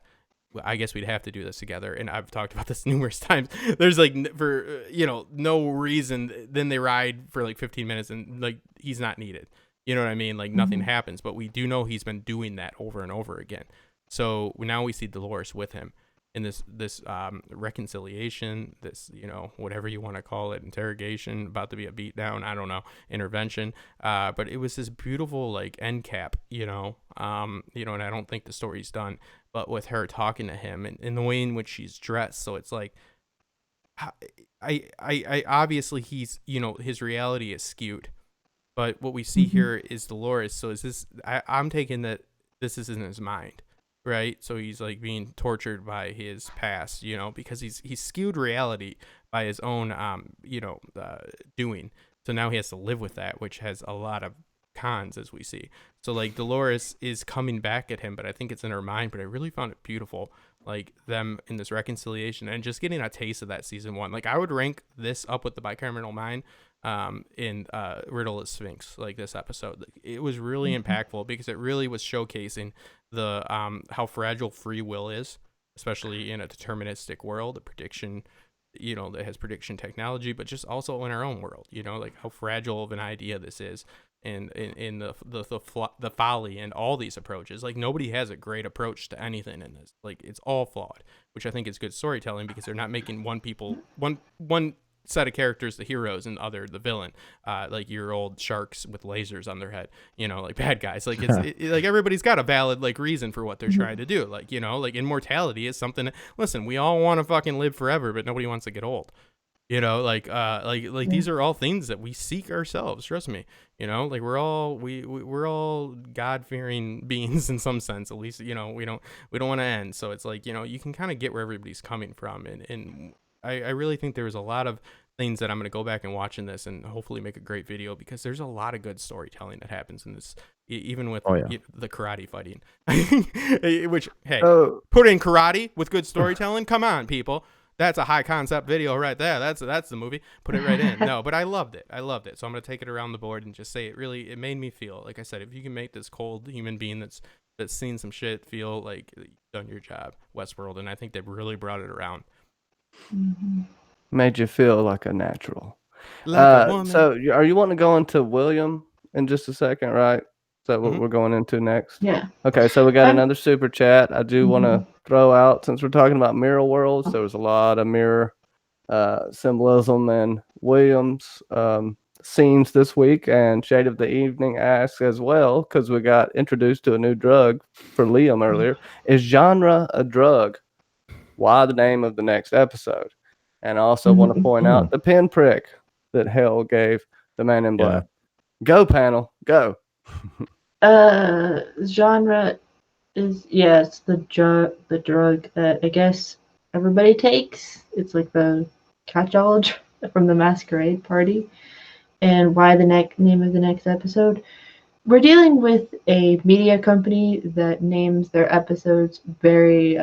well, I guess we'd have to do this together. And I've talked about this numerous times. There's like, for, you know, no reason. Then they ride for like 15 minutes and like, he's not needed. You know what I mean? Like nothing happens, but we do know he's been doing that over and over again. So now we see Dolores with him in this reconciliation, this, you know, whatever you want to call it, interrogation, about to be a beatdown, I don't know, intervention. But it was this beautiful like end cap, you know, and I don't think the story's done, but with her talking to him and the way in which she's dressed. So it's like, I obviously he's, you know, his reality is skewed, but what we see here is Dolores. So is this, I'm taking that this is in his mind. Right, so he's like being tortured by his past, you know, because he's skewed reality by his own, doing. So now he has to live with that, which has a lot of cons, as we see. So like Dolores is coming back at him, but I think it's in her mind. But I really found it beautiful, like them in this reconciliation and just getting a taste of that season 1. Like I would rank this up with the Bicameral Mind in Riddle of Sphinx, like this episode. It was really impactful because it really was showcasing the how fragile free will is, especially in a deterministic world, a prediction, you know, that has prediction technology, but just also in our own world, you know, like how fragile of an idea this is, and in the folly and all these approaches. Like nobody has a great approach to anything in this. Like it's all flawed, which I think is good storytelling because they're not making one set of characters the heroes and other the villain, like your old sharks with lasers on their head, you know, like bad guys. Like like everybody's got a valid like reason for what they're trying to do. Like, you know, like immortality is something. Listen, we all want to fucking live forever, but nobody wants to get old. You know, like these are all things that we seek ourselves. Trust me. You know, like we're all God-fearing beings in some sense. At least, you know, we don't want to end. So it's like, you know, you can kind of get where everybody's coming from, and I really think there was a lot of things that I'm going to go back and watch in this and hopefully make a great video, because there's a lot of good storytelling that happens in this, even with the karate fighting, which, hey, put in karate with good storytelling. Come on, people. That's a high concept video right there. That's the movie. Put it right in. No, but I loved it. So I'm going to take it around the board and just say it made me feel, like I said, if you can make this cold human being that's seen some shit feel like you've done your job, Westworld. And I think they really brought it around. Made you feel like a natural. Like a woman. So are you wanting to go into William in just a second, right? Is that what we're going into next? Yeah. Okay, so we got another super chat. I do want to throw out, since we're talking about mirror worlds, there was a lot of mirror symbolism in William's scenes this week, and Shade of the Evening asks as well, because we got introduced to a new drug for Liam earlier. Is genre a drug? Why the name of the next episode? And I also want to point out the pinprick that Hell gave the Man in Black. Go, panel, go. Genre is, it's the drug that I guess everybody takes. It's like the catch-all from the masquerade party. And why the name of the next episode? We're dealing with a media company that names their episodes very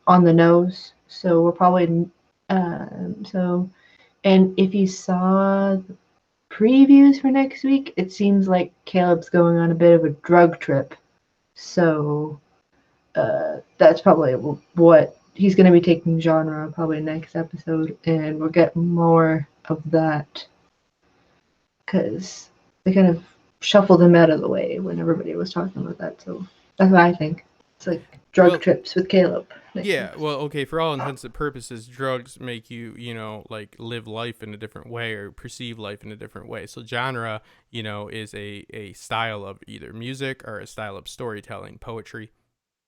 on the nose. So we're probably and if you saw the previews for next week, it seems like Caleb's going on a bit of a drug trip. So that's probably what he's going to be taking genre probably next episode, and we'll get more of that because they kind of shuffled him out of the way when everybody was talking about that. So that's what I think. It's like drug trips with Caleb. Well, okay, for all intents and purposes, drugs make you, you know, like live life in a different way or perceive life in a different way. So genre, you know, is a style of either music or a style of storytelling, poetry,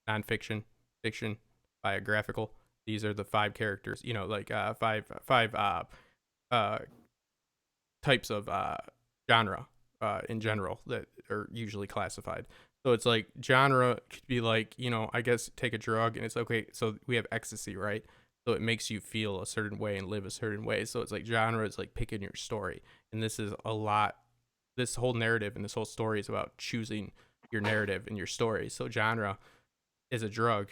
nonfiction, fiction, biographical. These are the 5 characters, you know, like five types of genre in general that are usually classified. So it's like genre could be like, you know, I guess take a drug and it's okay. So we have ecstasy, right? So it makes you feel a certain way and live a certain way. So it's like genre is like picking your story. And this is a lot. This whole narrative and this whole story is about choosing your narrative and your story. So genre is a drug.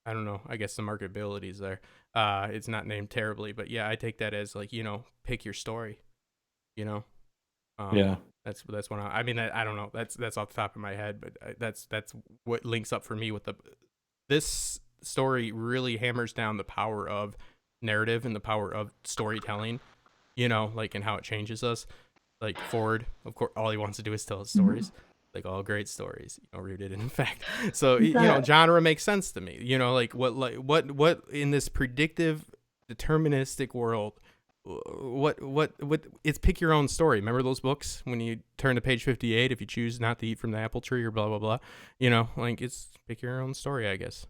I don't know. I guess the marketability is there. It's not named terribly, but yeah, I take that as like, you know, pick your story, you know? Yeah. That's one. I mean, I don't know. That's off the top of my head, but that's what links up for me with this story. Really hammers down the power of narrative and the power of storytelling. Like, and how it changes us. Like Ford, of course, all he wants to do is tell his stories, like all great stories, rooted in fact. So genre makes sense to me. Like what in this predictive, deterministic world. What it's pick your own story. Remember those books when you turn to page 58, if you choose not to eat from the apple tree or blah blah blah, like it's pick your own story, I guess.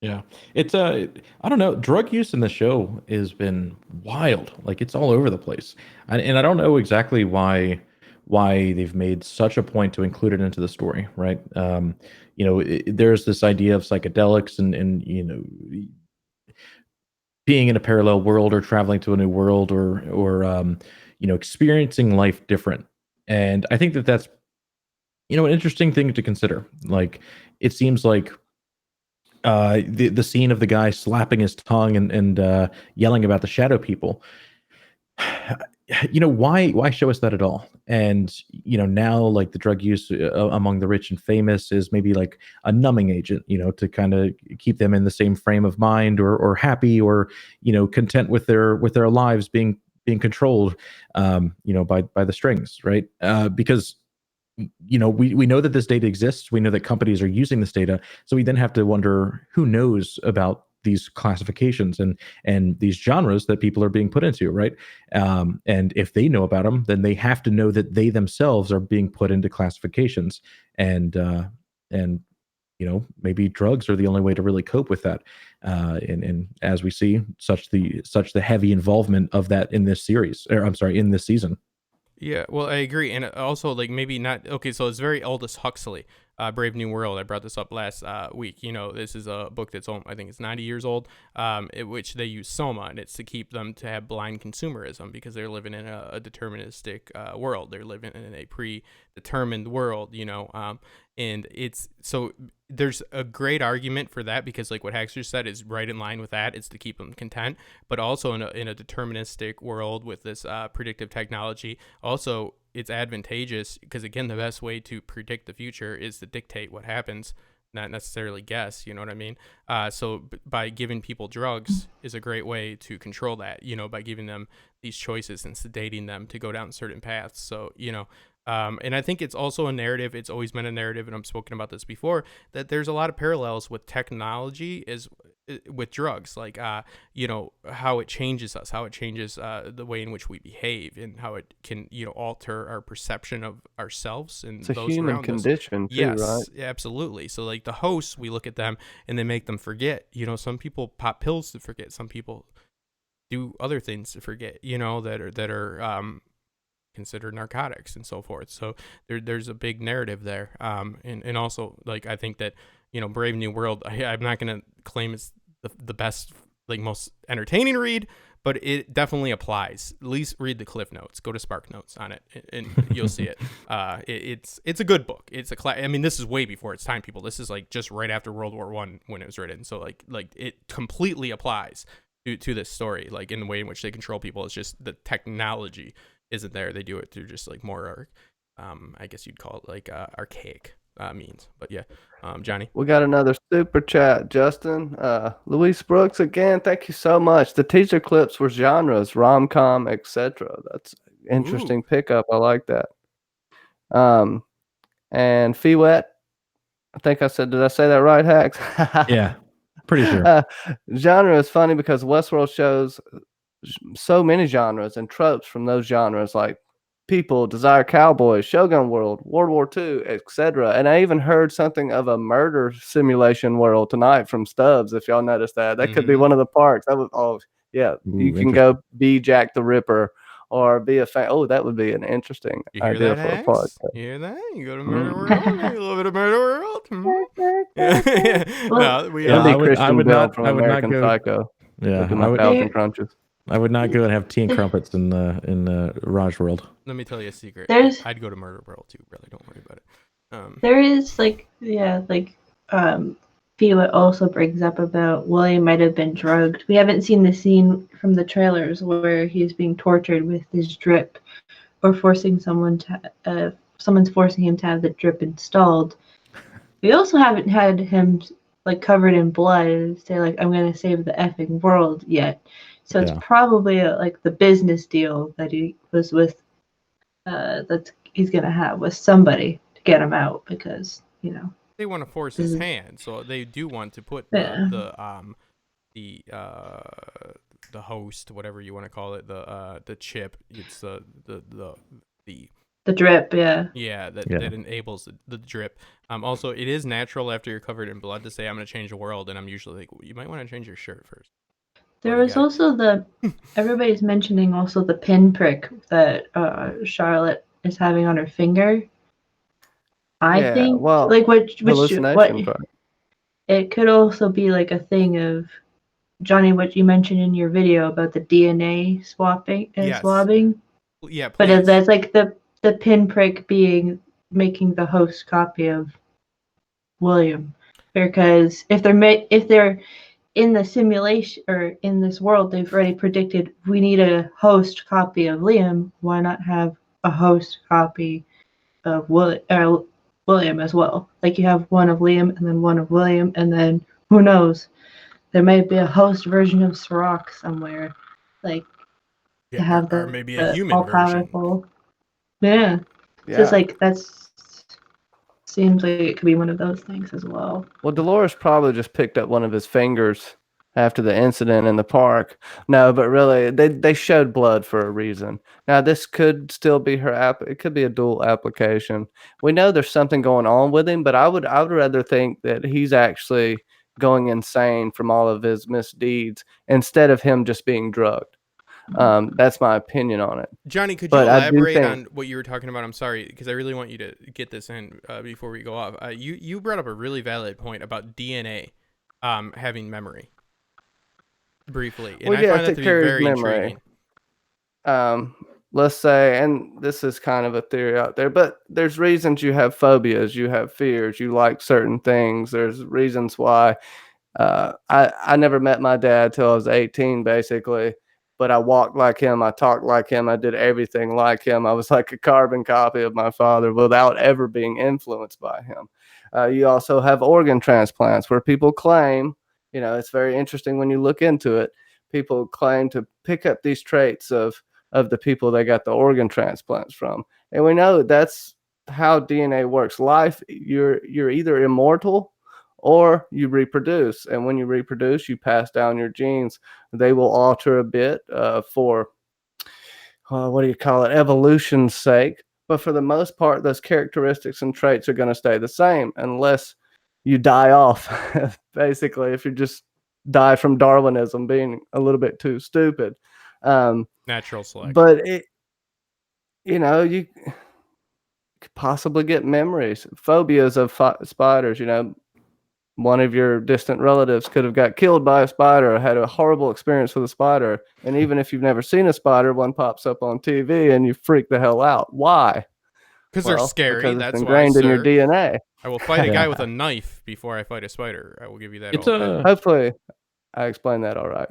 Yeah. It's I don't know, drug use in the show has been wild. Like it's all over the place. And I don't know exactly why they've made such a point to include it into the story, right? There's this idea of psychedelics and being in a parallel world or traveling to a new world or experiencing life different. And I think that's an interesting thing to consider. Like it seems like the scene of the guy slapping his tongue and yelling about the shadow people, why show us that at all? And now like the drug use among the rich and famous is maybe like a numbing agent, to kind of keep them in the same frame of mind or happy or content with their lives being controlled by the strings, right? Because we know that this data exists. We know that companies are using this data. So we then have to wonder who knows about these classifications and these genres that people are being put into, right? And if they know about them, then they have to know that they themselves are being put into classifications. And maybe drugs are the only way to really cope with that. And as we see, such the heavy involvement of that in this series, or I'm sorry, in this season. Yeah, well, I agree, and also like maybe not. Okay, so it's very Aldous Huxley, Brave New World. I brought this up last week. This is a book that's I think it's 90 years old. Which they use soma, and it's to keep them to have blind consumerism because they're living in a deterministic world. They're living in a predetermined world. And it's so there's a great argument for that because like what Haxter said is right in line with that. It's to keep them content, but also in a deterministic world with this predictive technology. Also, it's advantageous because again, the best way to predict the future is to dictate what happens, not necessarily guess. You know what I mean? So by giving people drugs is a great way to control that. By giving them these choices and sedating them to go down certain paths. So and I think it's also a narrative. It's always been a narrative, and I've spoken about this before, that there's a lot of parallels with technology with drugs, like how it changes us, how it changes the way in which we behave, and how it can alter our perception of ourselves and it's a those human around condition us. too, Yes, right? absolutely. So like the hosts, we look at them and they make them forget. Some people pop pills to forget. Some people do other things to forget. That are considered narcotics and so forth. So there's a big narrative there. And also like I think that Brave New World, I'm not gonna claim it's the best, like most entertaining read, but it definitely applies. At least read the cliff notes, go to Spark Notes on it, and you'll see it. It's a good book. It's I mean, this is way before its time, people. This is like just right after World War I when it was written. So like it completely applies to this story, like in the way in which they control people. It's just the technology isn't there. They do it through just like more I guess you'd call it like archaic means. But yeah, Johnny, We got another super chat, Justin. Luis Brooks again. Thank you so much. The teaser clips were genres, rom-com, etc. That's an interesting pickup. I like that. And Fiwet, did I say that right, Hax? Yeah, pretty sure. Genre is funny because Westworld shows so many genres and tropes from those genres, like People, Desire Cowboys, Shogun World, World War II, etc. And I even heard something of a murder simulation world tonight from Stubbs. If y'all noticed that, could be one of the parks. That was you can go be Jack the Ripper or be a fan. Oh, that would be an interesting idea for a park. You hear that? You go to Murder World, a little bit of Murder World. I would not from American Psycho. Yeah, I would. Thousand Crunches. I would not go and have tea and crumpets in Raj World. Let me tell you a secret. I'd go to Murder World too, brother. Don't worry about it. There is Fiwa also brings up about William might have been drugged. We haven't seen the scene from the trailers where he's being tortured with his drip. or forcing someone's forcing him to have the drip installed. We also haven't had him like covered in blood and say like I'm gonna save the effing world yet. So it's probably like the business deal that he was with that he's gonna have with somebody to get him out, because they want to force his hand, so they do want to put the host, whatever you want to call it, the chip. It's the drip, that enables the drip. Also, it is natural after you're covered in blood to say I'm going to change the world, and I'm usually like, well, you might want to change your shirt first. There was also everybody's mentioning also the pinprick that Charlotte is having on her finger. I think like what it could also be like a thing of, Johnny, what you mentioned in your video about the DNA swabbing. Yeah, but that's like the pinprick making the host copy of William, because if they're in the simulation or in this world, they've already predicted we need a host copy of Liam. Why not have a host copy of William as well? Like you have one of Liam and then one of William, and then who knows? There might be a host version of Serac somewhere, like to have or maybe a human all-powerful. Yeah. Just like seems like it could be one of those things as well. Well, Dolores probably just picked up one of his fingers after the incident in the park. No, but really, they showed blood for a reason. Now, this could still be it could be a dual application. We know there's something going on with him, but I would rather think that he's actually going insane from all of his misdeeds instead of him just being drugged. That's my opinion on it. Johnny, could you elaborate on what you were talking about? I'm sorry, because I really want you to get this in before we go off. You brought up a really valid point about DNA having memory. Briefly, and I find that to be very intriguing. Let's say, and this is kind of a theory out there, but there's reasons you have phobias, you have fears, you like certain things. There's reasons why. I never met my dad till I was 18, basically. But I walked like him, I talked like him, I did everything like him. I was like a carbon copy of my father without ever being influenced by him. You also have organ transplants where people claim, it's very interesting when you look into it. People claim to pick up these traits of the people they got the organ transplants from. And we know that's how DNA works. Life, you're either immortal or you reproduce. And when you reproduce, you pass down your genes. They will alter a bit for, evolution's sake. But for the most part, those characteristics and traits are going to stay the same unless you die off. Basically, if you just die from Darwinism being a little bit too stupid. Natural selection. But, you could possibly get memories, phobias of spiders, one of your distant relatives could have got killed by a spider or had a horrible experience with a spider. And even if you've never seen a spider, one pops up on TV and you freak the hell out. Why? Because they're scary. Because that's it's ingrained in your DNA. I will fight a guy with a knife before I fight a spider. I will give you that. Hopefully, I explained that all right.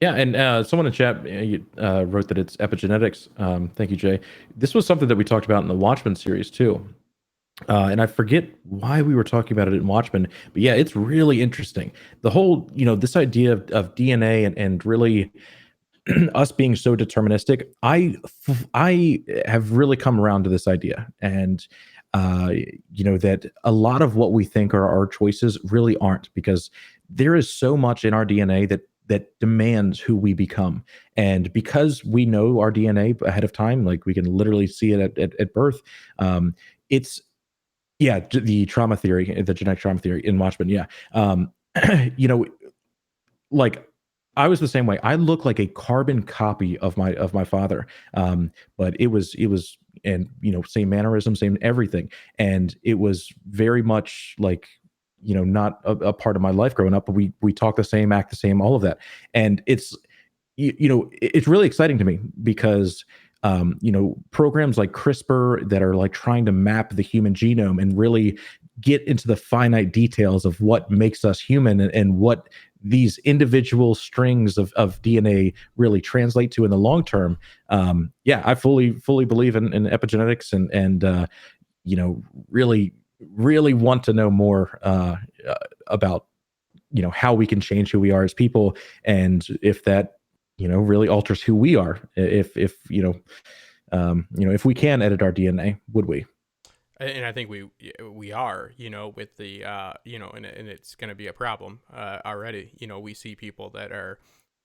Yeah, and someone in chat wrote that it's epigenetics. Thank you, Jay. This was something that we talked about in the Watchmen series too. And I forget why we were talking about it in Watchmen, but yeah, it's really interesting. The whole, this idea of DNA and really us being so deterministic. I have really come around to this idea, and that a lot of what we think are our choices really aren't, because there is so much in our DNA that demands who we become. And because we know our DNA ahead of time, like we can literally see it at birth, it's the trauma theory, the genetic trauma theory in Watchmen. Yeah. Like I was the same way. I look like a carbon copy of my father. But it was, and same mannerism, same everything. And it was very much like, not a part of my life growing up, but we talk the same, act the same, all of that. And it's, it's really exciting to me because, programs like CRISPR that are like trying to map the human genome and really get into the finite details of what makes us human and what these individual strings of DNA really translate to in the long term. I fully believe in epigenetics and really want to know more about how we can change who we are as people, and if that really alters who we are. If if we can edit our DNA, would we? And I think we are, with the and it's going to be a problem already. We see people that are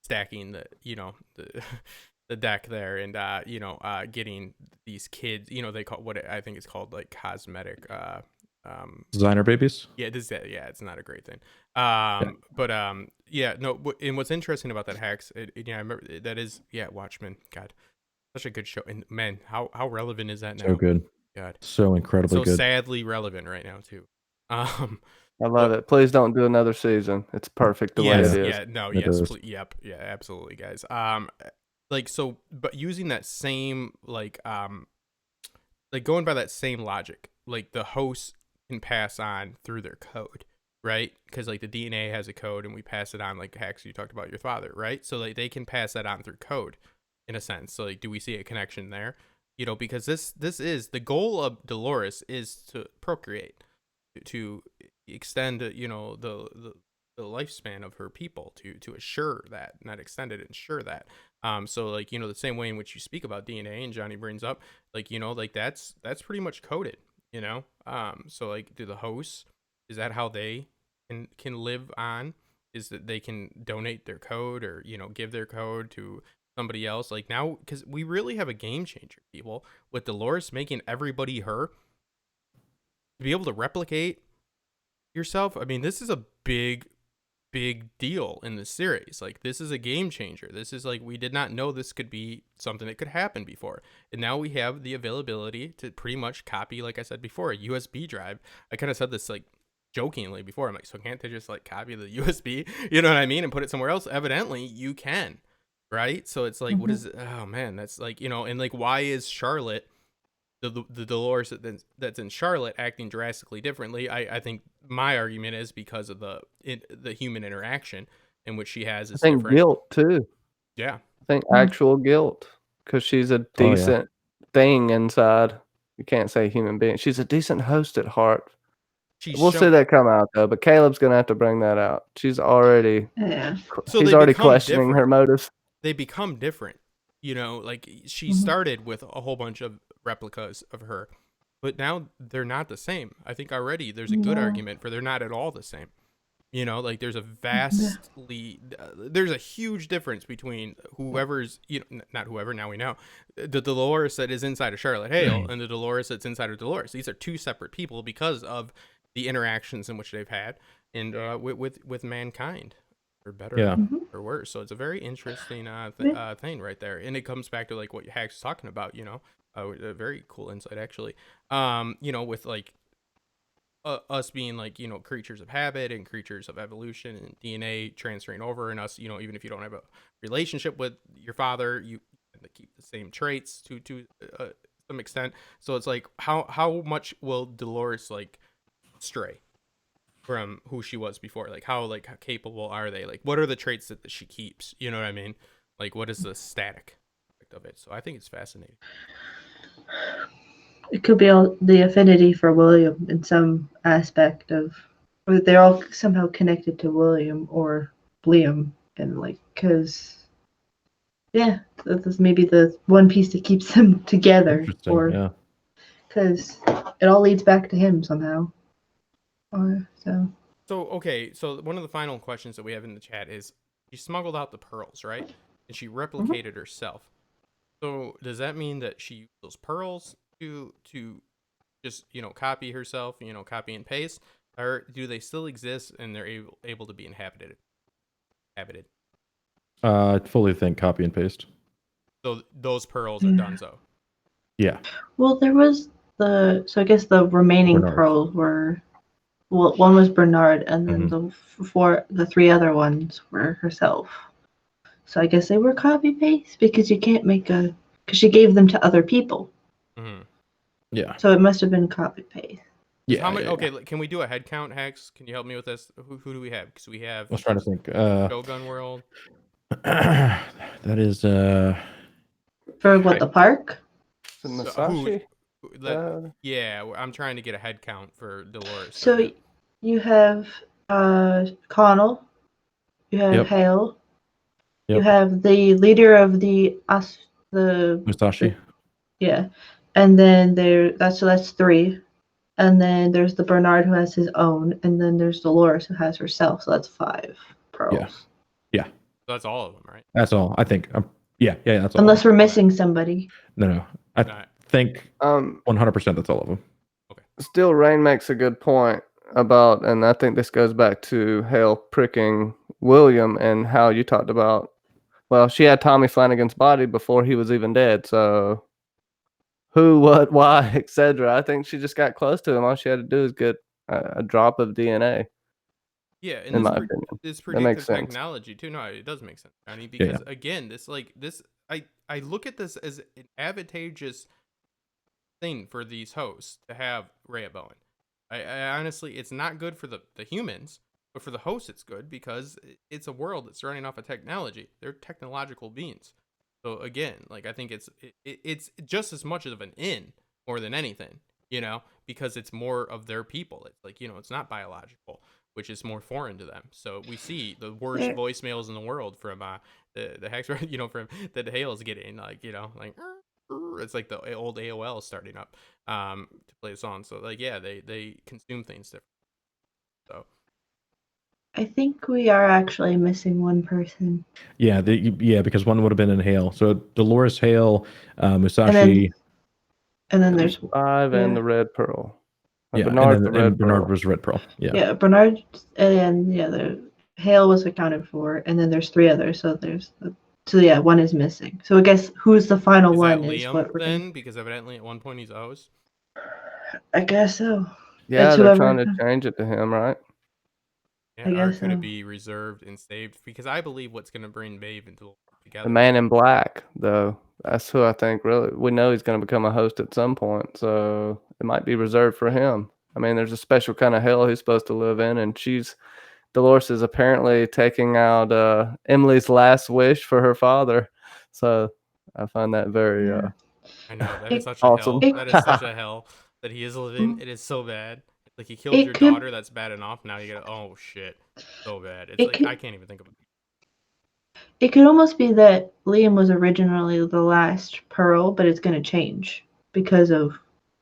stacking the the the deck there, and getting these kids, they call what I think is called like cosmetic Designer babies. yeah, it's not a great thing. But no. And what's interesting about that Hex, I remember that is Watchmen. God, such a good show. And man, how relevant is that now? So good. God, So incredibly so good. sadly relevant right now too. I love it. Please don't do another season. It's perfect the way it is. Absolutely, guys. But using that same like going by that same logic, like the hosts can pass on through their code, right? Because like the DNA has a code, and we pass it on. Like Hex, you talked about your father, right? So like they can pass that on through code, in a sense. So like, do we see a connection there? Because this is the goal of Dolores is to procreate, to extend the lifespan of her people, to assure that, not extend it, ensure that. So like the same way in which you speak about DNA, and Johnny brings up like like that's pretty much coded. So like, do the hosts, is that how they can live on? Is that they can donate their code, or give their code to somebody else? Like now, because we really have a game changer, people, with Dolores making everybody her, to be able to replicate yourself. I mean, this is a big deal in the series. Like, this is a game changer. This is like, we did not know this could be something that could happen before, and now we have the availability to pretty much copy, like I said before, a USB drive. I kind of said this like jokingly before. I'm like, so can't they just like copy the USB, you know what I mean, and put it somewhere else? Evidently you can, right? So it's like, what is it? Oh man, that's like, and like, why is Charlotte, the Dolores that's in Charlotte, acting drastically differently? I think my argument is because of the human interaction in which she has is I think different. guilt too. Yeah, I think actual guilt, because she's a decent thing inside. You can't say human being. She's a decent host at heart. We'll see that come out though, but Caleb's gonna have to bring that out. She's already So he's already questioning her motives. They become different. Like she started with a whole bunch of replicas of her, but now they're not the same. I think already there's a good argument for they're not at all the same. Like there's a there's a huge difference between whoever's, not whoever, now we know, the Dolores that is inside of Charlotte Hale and the Dolores that's inside of Dolores. These are two separate people because of the interactions in which they've had, and with mankind, for better or worse. So it's a very interesting thing right there, and it comes back to like what Hax is talking about. A very cool insight actually. With like us being like creatures of habit and creatures of evolution, and DNA transferring over, and us, even if you don't have a relationship with your father, you tend to keep the same traits to some extent. So it's like, how much will Dolores like stray from who she was before? Like how capable are they? Like, what are the traits that she keeps? You know what I mean? Like, what is the static aspect of it? So I think it's fascinating. It could be all the affinity for William in some aspect of, or they're all somehow connected to William or Liam, and like, because that's maybe the one piece that keeps them together, or because it all leads back to him somehow. Okay, so one of the final questions that we have in the chat is, she smuggled out the pearls, right? And she replicated herself. So does that mean that she used those pearls to just copy herself, copy and paste, or do they still exist and they're able to be inhabited? I fully think copy and paste. So those pearls are donezo. Yeah. Well, there was so I guess the remaining pearls were, well, one was Bernard, and then the three other ones were herself. So I guess they were copy paste, because you can't make because she gave them to other people. Yeah. So it must have been copy paste. Yeah. How many? yeah, Okay, yeah. can we do a head count, Hex? Can you help me with this? Who do we have? Because we have I was trying to think. Shogun World. That is For what, the park? The Who? Masashi? Yeah, I'm trying to get a head count for Dolores. So you have Connell, you have Yep. Hale, you Yep. have the leader of the Musashi. yeah, and then that's 3, and then there's the Bernard who has his own, and then there's Dolores who has herself, so that's 5 pearls. Yeah. That's all of them, right? That's all. I think. Yeah. That's all. Unless we're missing somebody. No. I Alright. think 100% that's all of them. Still, Rain makes a good point about, and I think this goes back to Hale pricking William and how you talked about, well, she had Tommy Flanagan's body before he was even dead, so who, what, why, etc. I think she just got close to him. All she had to do is get a drop of DNA. Yeah, and in my opinion, this that makes predictive sense. technology too. No, it does make sense, Johnny. Because again, I look at this as an advantageous thing for these hosts to have Rhea Bowen. I honestly, it's not good for the humans, but for the hosts, it's good because it's a world that's running off of technology. They're technological beings. So again, like I think it's just as much of an in more than anything, because it's more of their people. It's like, it's not biological, which is more foreign to them. So we see the worst voicemails in the world from the Hex, from that Hale is getting, like, it's like the old AOL starting up to play the song. So like, yeah, they consume things different. So I think we are actually missing one person. Yeah, because one would have been in Hale. So Dolores, Hale, Musashi. And then there's 5 and the Red Pearl. Bernard, and Bernard was Red Pearl. Yeah, Bernard, and the Hale was accounted for, and then there's 3 others. So one is missing. So I guess who's the final is one that is Liam what we're then? Because evidently at one point he's a host. I guess so. Yeah, they're trying to change it to him, right? Yeah, or could it be reserved and saved? Because I believe what's going to bring Maeve into together. The Man in Black, though, that's who I think really. We know he's going to become a host at some point, so it might be reserved for him. I mean, there's a special kind of hell he's supposed to live in, and Dolores is apparently taking out Emily's last wish for her father. So I find that very I know that is such awesome. a hell. That is such a hell that he is living. It is so bad. Like, he killed your daughter. That's bad enough. Now you gotta. Oh shit, so bad. It's I can't even think of it. It could almost be that Liam was originally the last Pearl, but it's gonna change because of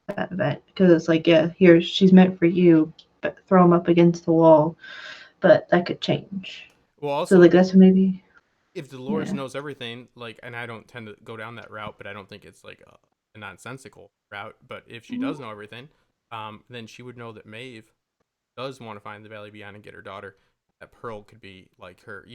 that event. Because it's like, here she's meant for you, but throw him up against the wall. But that could change. Well, also, so like that's maybe if Dolores knows everything, like, and I don't tend to go down that route, but I don't think it's like a nonsensical route. But if she does know everything, then she would know that Maeve does want to find the Valley Beyond and get her daughter. That Pearl could be like her,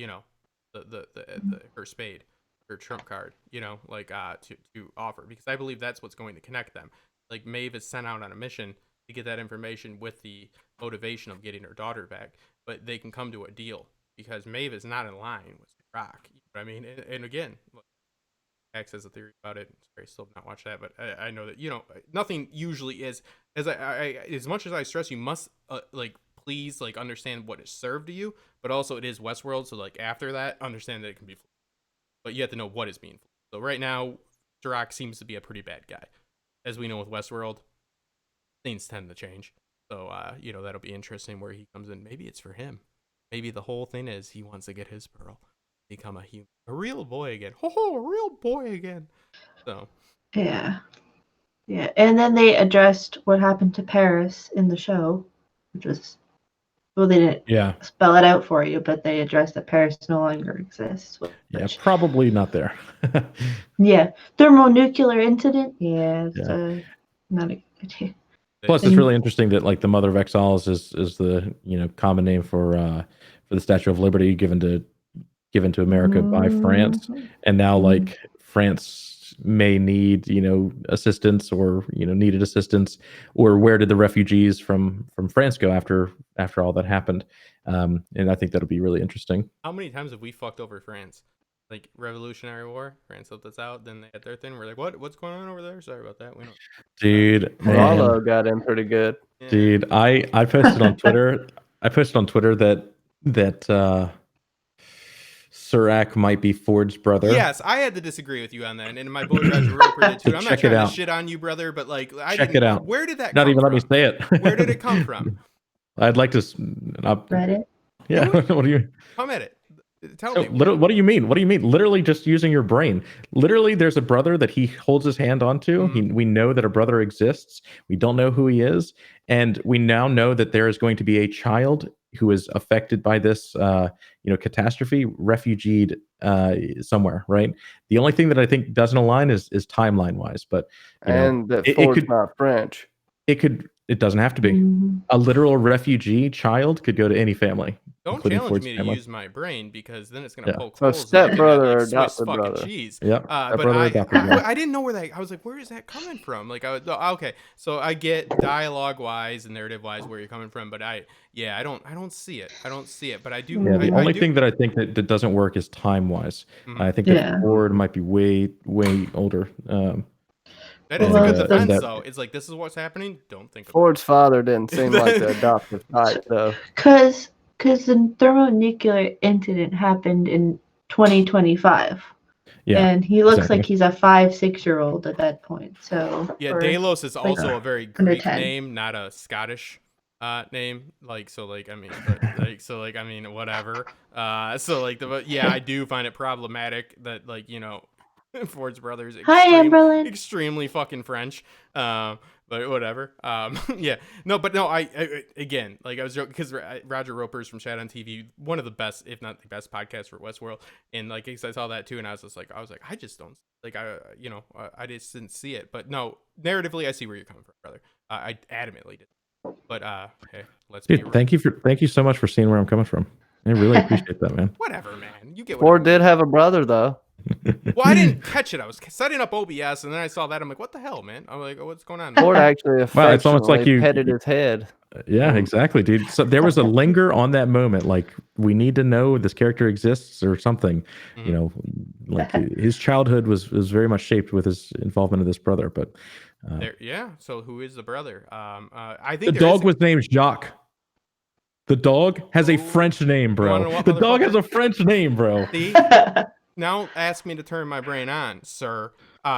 her spade, her trump card, to offer, because I believe that's what's going to connect them. Like, Maeve is sent out on a mission to get that information with the motivation of getting her daughter back, but they can come to a deal because Maeve is not in line with Serac. You know what I mean? And again, X has a theory about it. Sorry, still have not watched that, but I know that nothing usually is as as much as I stress, you must please understand what is served to you, but also it is Westworld, so after that, understand that it can be, but you have to know what is being. So right now, Serac seems to be a pretty bad guy, as we know with Westworld. Things tend to change, so that'll be interesting where he comes in. Maybe it's for him. Maybe the whole thing is he wants to get his Pearl, become a human, a real boy again. A real boy again. So yeah, and then they addressed what happened to Paris in the show, which was, well, they didn't spell it out for you, but they addressed that Paris no longer exists. Probably not there. Thermonuclear incident. It's not a good idea. Plus, it's really interesting that the Mother of Exiles is the common name for the Statue of Liberty given to America by France, and now France may need assistance or needed assistance, or where did the refugees from France go after all that happened? And I think that'll be really interesting. How many times have we fucked over France? Like Revolutionary War, France helped us out. Then they had their thing. We're like, what's going on over there? Sorry about that. We don't. Dude, Rollo got in pretty good. Yeah. Dude, I posted on Twitter. I posted on Twitter that Serac might be Ford's brother. Yes, I had to disagree with you on that, and my boy Roger Roper did too. So I'm not check it trying to out. shit on you, brother, but like, I Check didn't. it out. Where did that Not come even from? let me say it. Where did it come from? I'd like to. Reddit. Yeah. What do you? Come at it. Tell So, me. what do you mean? What do you mean? Literally just using your brain. Literally, there's a brother that he holds his hand onto. We know that a brother exists. We don't know who he is, and we now know that there is going to be a child who is affected by this, catastrophe, refugeed somewhere. Right. The only thing that I think doesn't align is timeline wise, but And that it Ford's could. not French. It doesn't have to be. Mhm. A literal refugee child could go to any family. Don't including challenge Ford's me to family. use my brain because then it's gonna Yeah. poke So holes in stepbrother that, or like, Swiss adopted fucking brother. cheese. Yep. But brother adopted, yeah. I didn't know where that. I was like, where is that coming from? Like, okay, so I get dialogue wise and narrative wise where you're coming from, but I don't see it. I don't see it, but I do. Yeah, the I only do. thing that I think that doesn't work is time wise. Mhm. I think Yeah. that Ford might be way older. That is a Well, good the- defense, that- though. It's like, this is what's happening. Don't think about Ford's father didn't seem like the adoptive type, though. Because the thermonuclear incident happened in 2025. Yeah, And he looks exactly. like he's a 5-6-year-old at that point. So Yeah, or- Delos is also a very under Greek 10. name, not a Scottish name. Whatever. I do find it problematic that Ford's brother is Hi, Amberlyn. extremely fucking French. But whatever. Yeah. No, but no, I again, like, I was joking because Roger Roper's from Chat on TV, one of the best, if not the best podcast for Westworld. And like, I saw that too. And I was like, I just don't like, I just didn't see it. But no, narratively, I see where you're coming from, brother. I adamantly did. But hey, let's be Dude, real. thank you so much for seeing where I'm coming from. I really appreciate that, man. Whatever, man. You get what Ford I mean. did have a brother, though. Well, I didn't catch it. I was setting up OBS, and then I saw that. I'm like, what the hell, man? I'm like, oh, what's going on? Ford actually Wow, it's almost like affectionately you- petted his head. Yeah, exactly, dude. So there was a linger on that moment, like we need to know this character exists or something. Like his childhood was very much shaped with his involvement of this brother. But Yeah. So who is the brother? I the think dog was named Jacques. The dog has a French name, You wanna bro. know what, The dog has motherfucker? a French name, bro. See? Now ask me to turn my brain on, sir,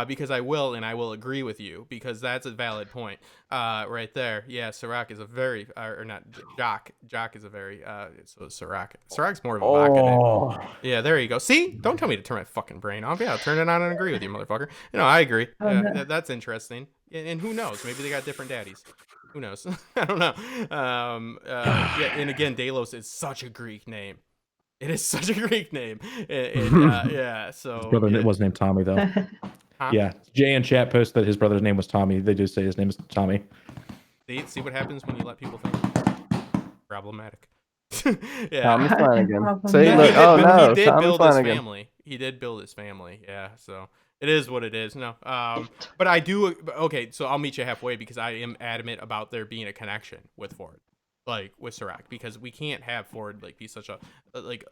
because I will, and I will agree with you, because that's a valid point right there. Yeah, Serac is a very, or not, Jock is a very, so Serac. Serac's more of a vodka name. Oh, Yeah, there you go. See? Don't tell me to turn my fucking brain off. Yeah, I'll turn it on and agree with you, motherfucker. I agree. Oh, Yeah, no. that's interesting. And who knows? Maybe they got different daddies. Who knows? I don't know. Yeah, and again, Delos is such a Greek name. It is such a Greek name. Yeah, so his brother yeah. was named Tommy though. Huh? Yeah, Jay in chat posted that his brother's name was Tommy. They do say his name is Tommy. See what happens when you let people think. Problematic. Yeah. Tommy Flanagan. Problem. See, Yeah, look. He did, Oh, but no. he did Tommy build Flanagan. his family. He did build his family. Yeah, so it is what it is. No, but I do. Okay, so I'll meet you halfway because I am adamant about there being a connection with Ford, like with Serac, because we can't have Ford like be such a like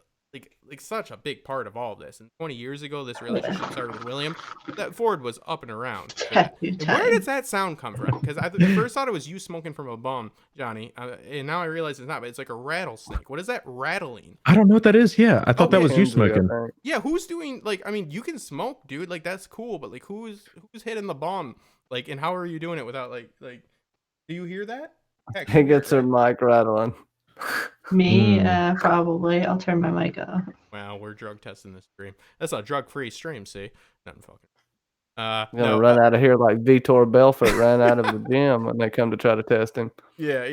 such a big part of all of this. And 20 years ago, this relationship started with William. That Ford was up and around. for that. And where does that sound come from? Because I first thought it was you smoking from a bum, Johnny, and now I realize it's not. But it's like a rattlesnake. What is that rattling? I don't know what that is. Yeah, I thought that Okay. was you Kenzie, I smoking. think. Yeah, who's doing like? I mean, you can smoke, dude. Like that's cool, but like, who's hitting the bomb? Like, and how are you doing it without like? Do you hear that? Heck, He gets her mic rattling. Me, Hmm. probably. I'll turn my mic off. Wow, we're drug testing this stream. That's a drug-free stream. See, nothing fucking. You're gonna run out of here like Vitor Belfort ran out of the gym when they come to try to test him. Yeah.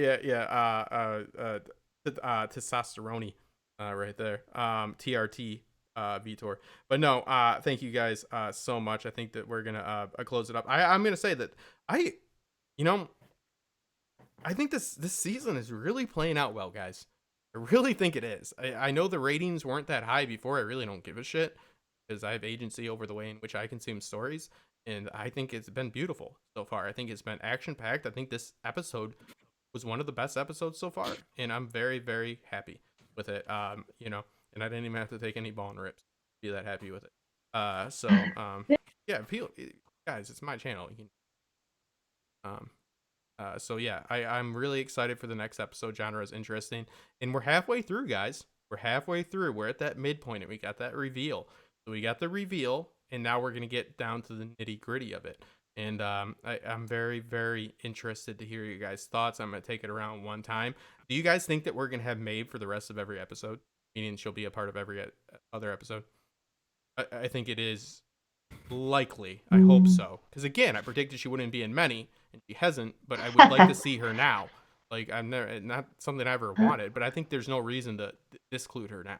Testosterone, right there. TRT, Vitor. But no, thank you guys so much. I think that we're gonna close it up. I'm gonna say that I think this season is really playing out well, guys. I really think it is. I know the ratings weren't that high before. I really don't give a shit because I have agency over the way in which I consume stories, and I think it's been beautiful so far. I think it's been action-packed. I think this episode was one of the best episodes so far, and I'm very, very happy with it. And I didn't even have to take any ball and rips to be that happy with it. Yeah, guys, it's my channel. So yeah, I'm really excited for the next episode. Genre is interesting, and we're halfway through, guys. We're halfway through. We're at that midpoint, and we got that reveal. So we got the reveal, and now we're gonna get down to the nitty gritty of it. And I'm very, very interested to hear your guys' thoughts. I'm gonna take it around one time. Do you guys think that we're gonna have Maeve for the rest of every episode, meaning she'll be a part of every other episode? I think it is likely. I hope so. Because again, I predicted she wouldn't be in many, and she hasn't. But I would like to see her now. Like I'm never not something I ever wanted, but I think there's no reason to disclude her now.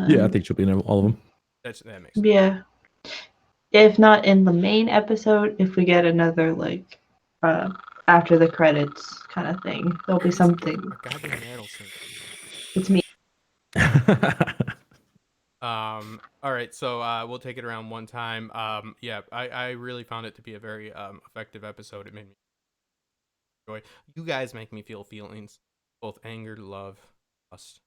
Yeah, I think she'll be in all of them. That makes sense. Yeah. If not in the main episode, if we get another like after the credits kind of thing, there'll be something. Goddamn Adelson. It's me. All right, so we'll take it around one time. Yeah, I really found it to be a very effective episode. It made me enjoy. You guys make me feel feelings, both anger, love, lust.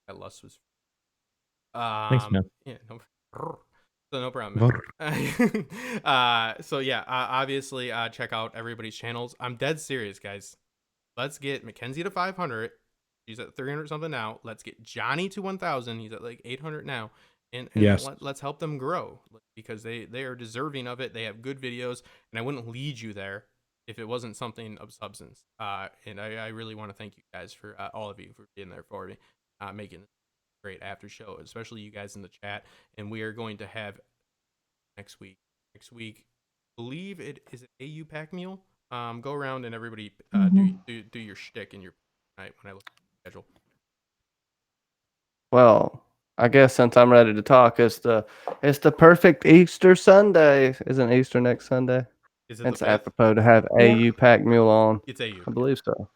That lust was. Thanks, man. Yeah, no, so no problem. So yeah, obviously, check out everybody's channels. I'm dead serious, guys. Let's get Mackenzie to 500. She's at 300 something now. Let's get Johnny to 1,000. He's at like 800 now. And Yes. let's help them grow because they are deserving of it. They have good videos, and I wouldn't lead you there if it wasn't something of substance. And I really want to thank you guys for all of you for being there for me, making this a great after show, especially you guys in the chat. And we are going to have next week. I believe it is AU Pack Mule. Go around and everybody do your shtick in your night when I look at the schedule. Well, I guess since I'm ready to talk, it's the perfect Easter Sunday. Isn't Easter next Sunday? Is it It's the 5th? apropos to have AU Pack Mule on. It's AU. I believe so.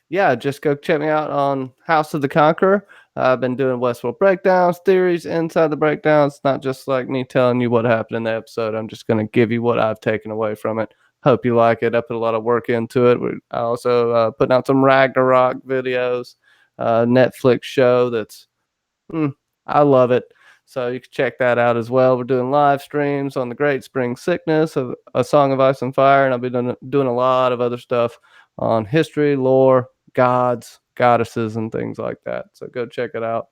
Yeah, just go check me out on House of the Conqueror. I've been doing Westworld breakdowns, theories inside the breakdowns, not just like me telling you what happened in the episode. I'm just going to give you what I've taken away from it. Hope you like it. I put a lot of work into it. I also putting out some Ragnarok videos, Netflix show that's, I love it. So you can check that out as well. We're doing live streams on the Great Spring Sickness of A Song of Ice and Fire, and I'll be doing a lot of other stuff on history, lore, gods, goddesses, and things like that. So go check it out.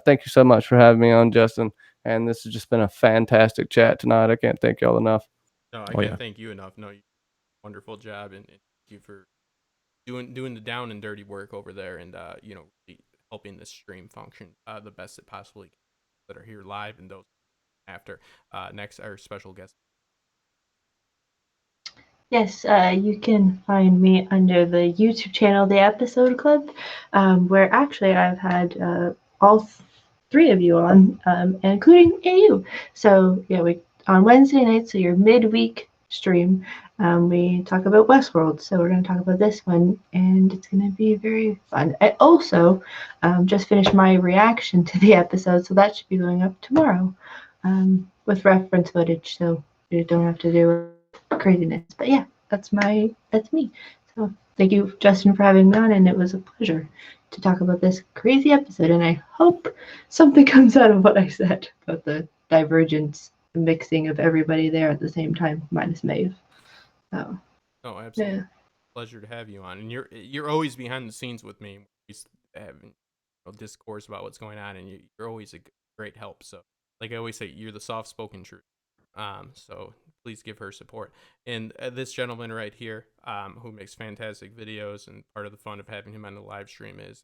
Thank you so much for having me on, Justin. And this has just been a fantastic chat tonight. I can't thank y'all enough. No, I can't thank you enough. No, you wonderful job, and thank you for doing the down and dirty work over there, and really helping this stream function the best it possibly can. That are here live and those after. Next, our special guest. Yes, you can find me under the YouTube channel, The Episode Club, where actually I've had all three of you on, including AU. So yeah, we on Wednesday nights, so your midweek stream, we talk about Westworld. So we're going to talk about this one, and it's going to be very fun. I also just finished my reaction to the episode, so that should be going up tomorrow with reference footage, so you don't have to do craziness. But yeah, that's me. So thank you, Justin, for having me on, and it was a pleasure to talk about this crazy episode. And I hope something comes out of what I said about the divergence, the mixing of everybody there at the same time, minus Maeve. So, oh, absolutely. Yeah. Pleasure to have you on, and you're always behind the scenes with me. We have discourse about what's going on, and you're always a great help. So, like I always say, you're the soft-spoken truth. So please give her support. And this gentleman right here, who makes fantastic videos, and part of the fun of having him on the live stream is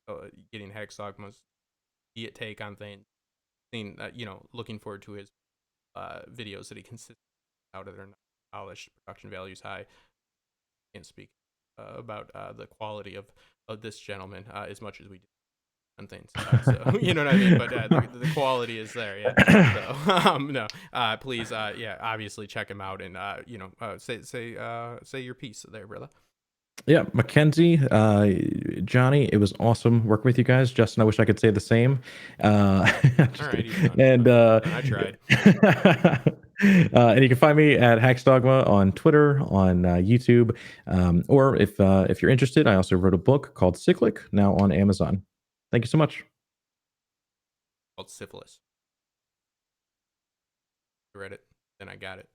getting Hex Dogma's take on things. Looking forward to his videos that he consistently out of their polished, production values high. Can't speak about the quality of this gentleman as much as we do on things. So you know what I mean? But the quality is there, yeah. So no, please, yeah, obviously check him out, and say your piece there, brother. Yeah, Mackenzie, Johnny, it was awesome working with you guys. Justin, I wish I could say the same. All right, and I tried. And you can find me at Hex Dogma on Twitter, on YouTube, or if you're interested, I also wrote a book called Cyclic, now on Amazon. Thank you so much. Called Syphilis. I read it, then I got it.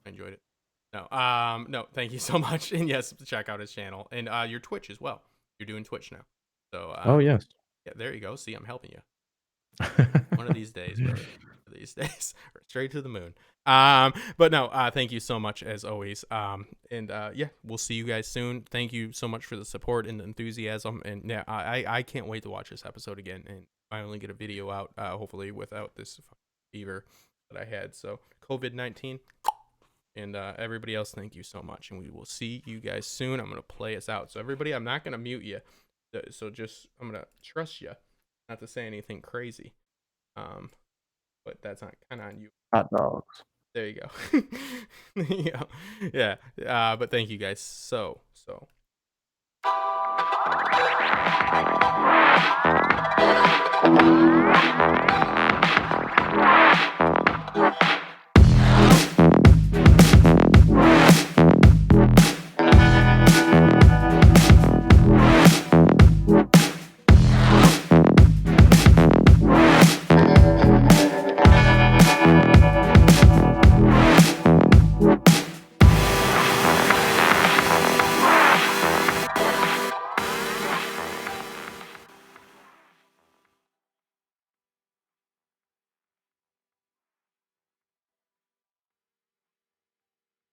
I enjoyed it. No, thank you so much. And yes, check out his channel and your Twitch as well. You're doing Twitch now. So Oh yes. yeah, there you go. See, I'm helping you. One of these days, brother. One of these days. Straight to the moon. But no, thank you so much as always. And yeah, we'll see you guys soon. Thank you so much for the support and the enthusiasm. And yeah, I can't wait to watch this episode again and finally get a video out, hopefully without this fever that I had. So COVID-19. And everybody else, thank you so much. And we will see you guys soon. I'm going to play us out. So everybody, I'm not going to mute you. So just, I'm going to trust you not to say anything crazy. But that's not kind of on you. Hot dogs. There you go. There you go. Yeah. But thank you guys so.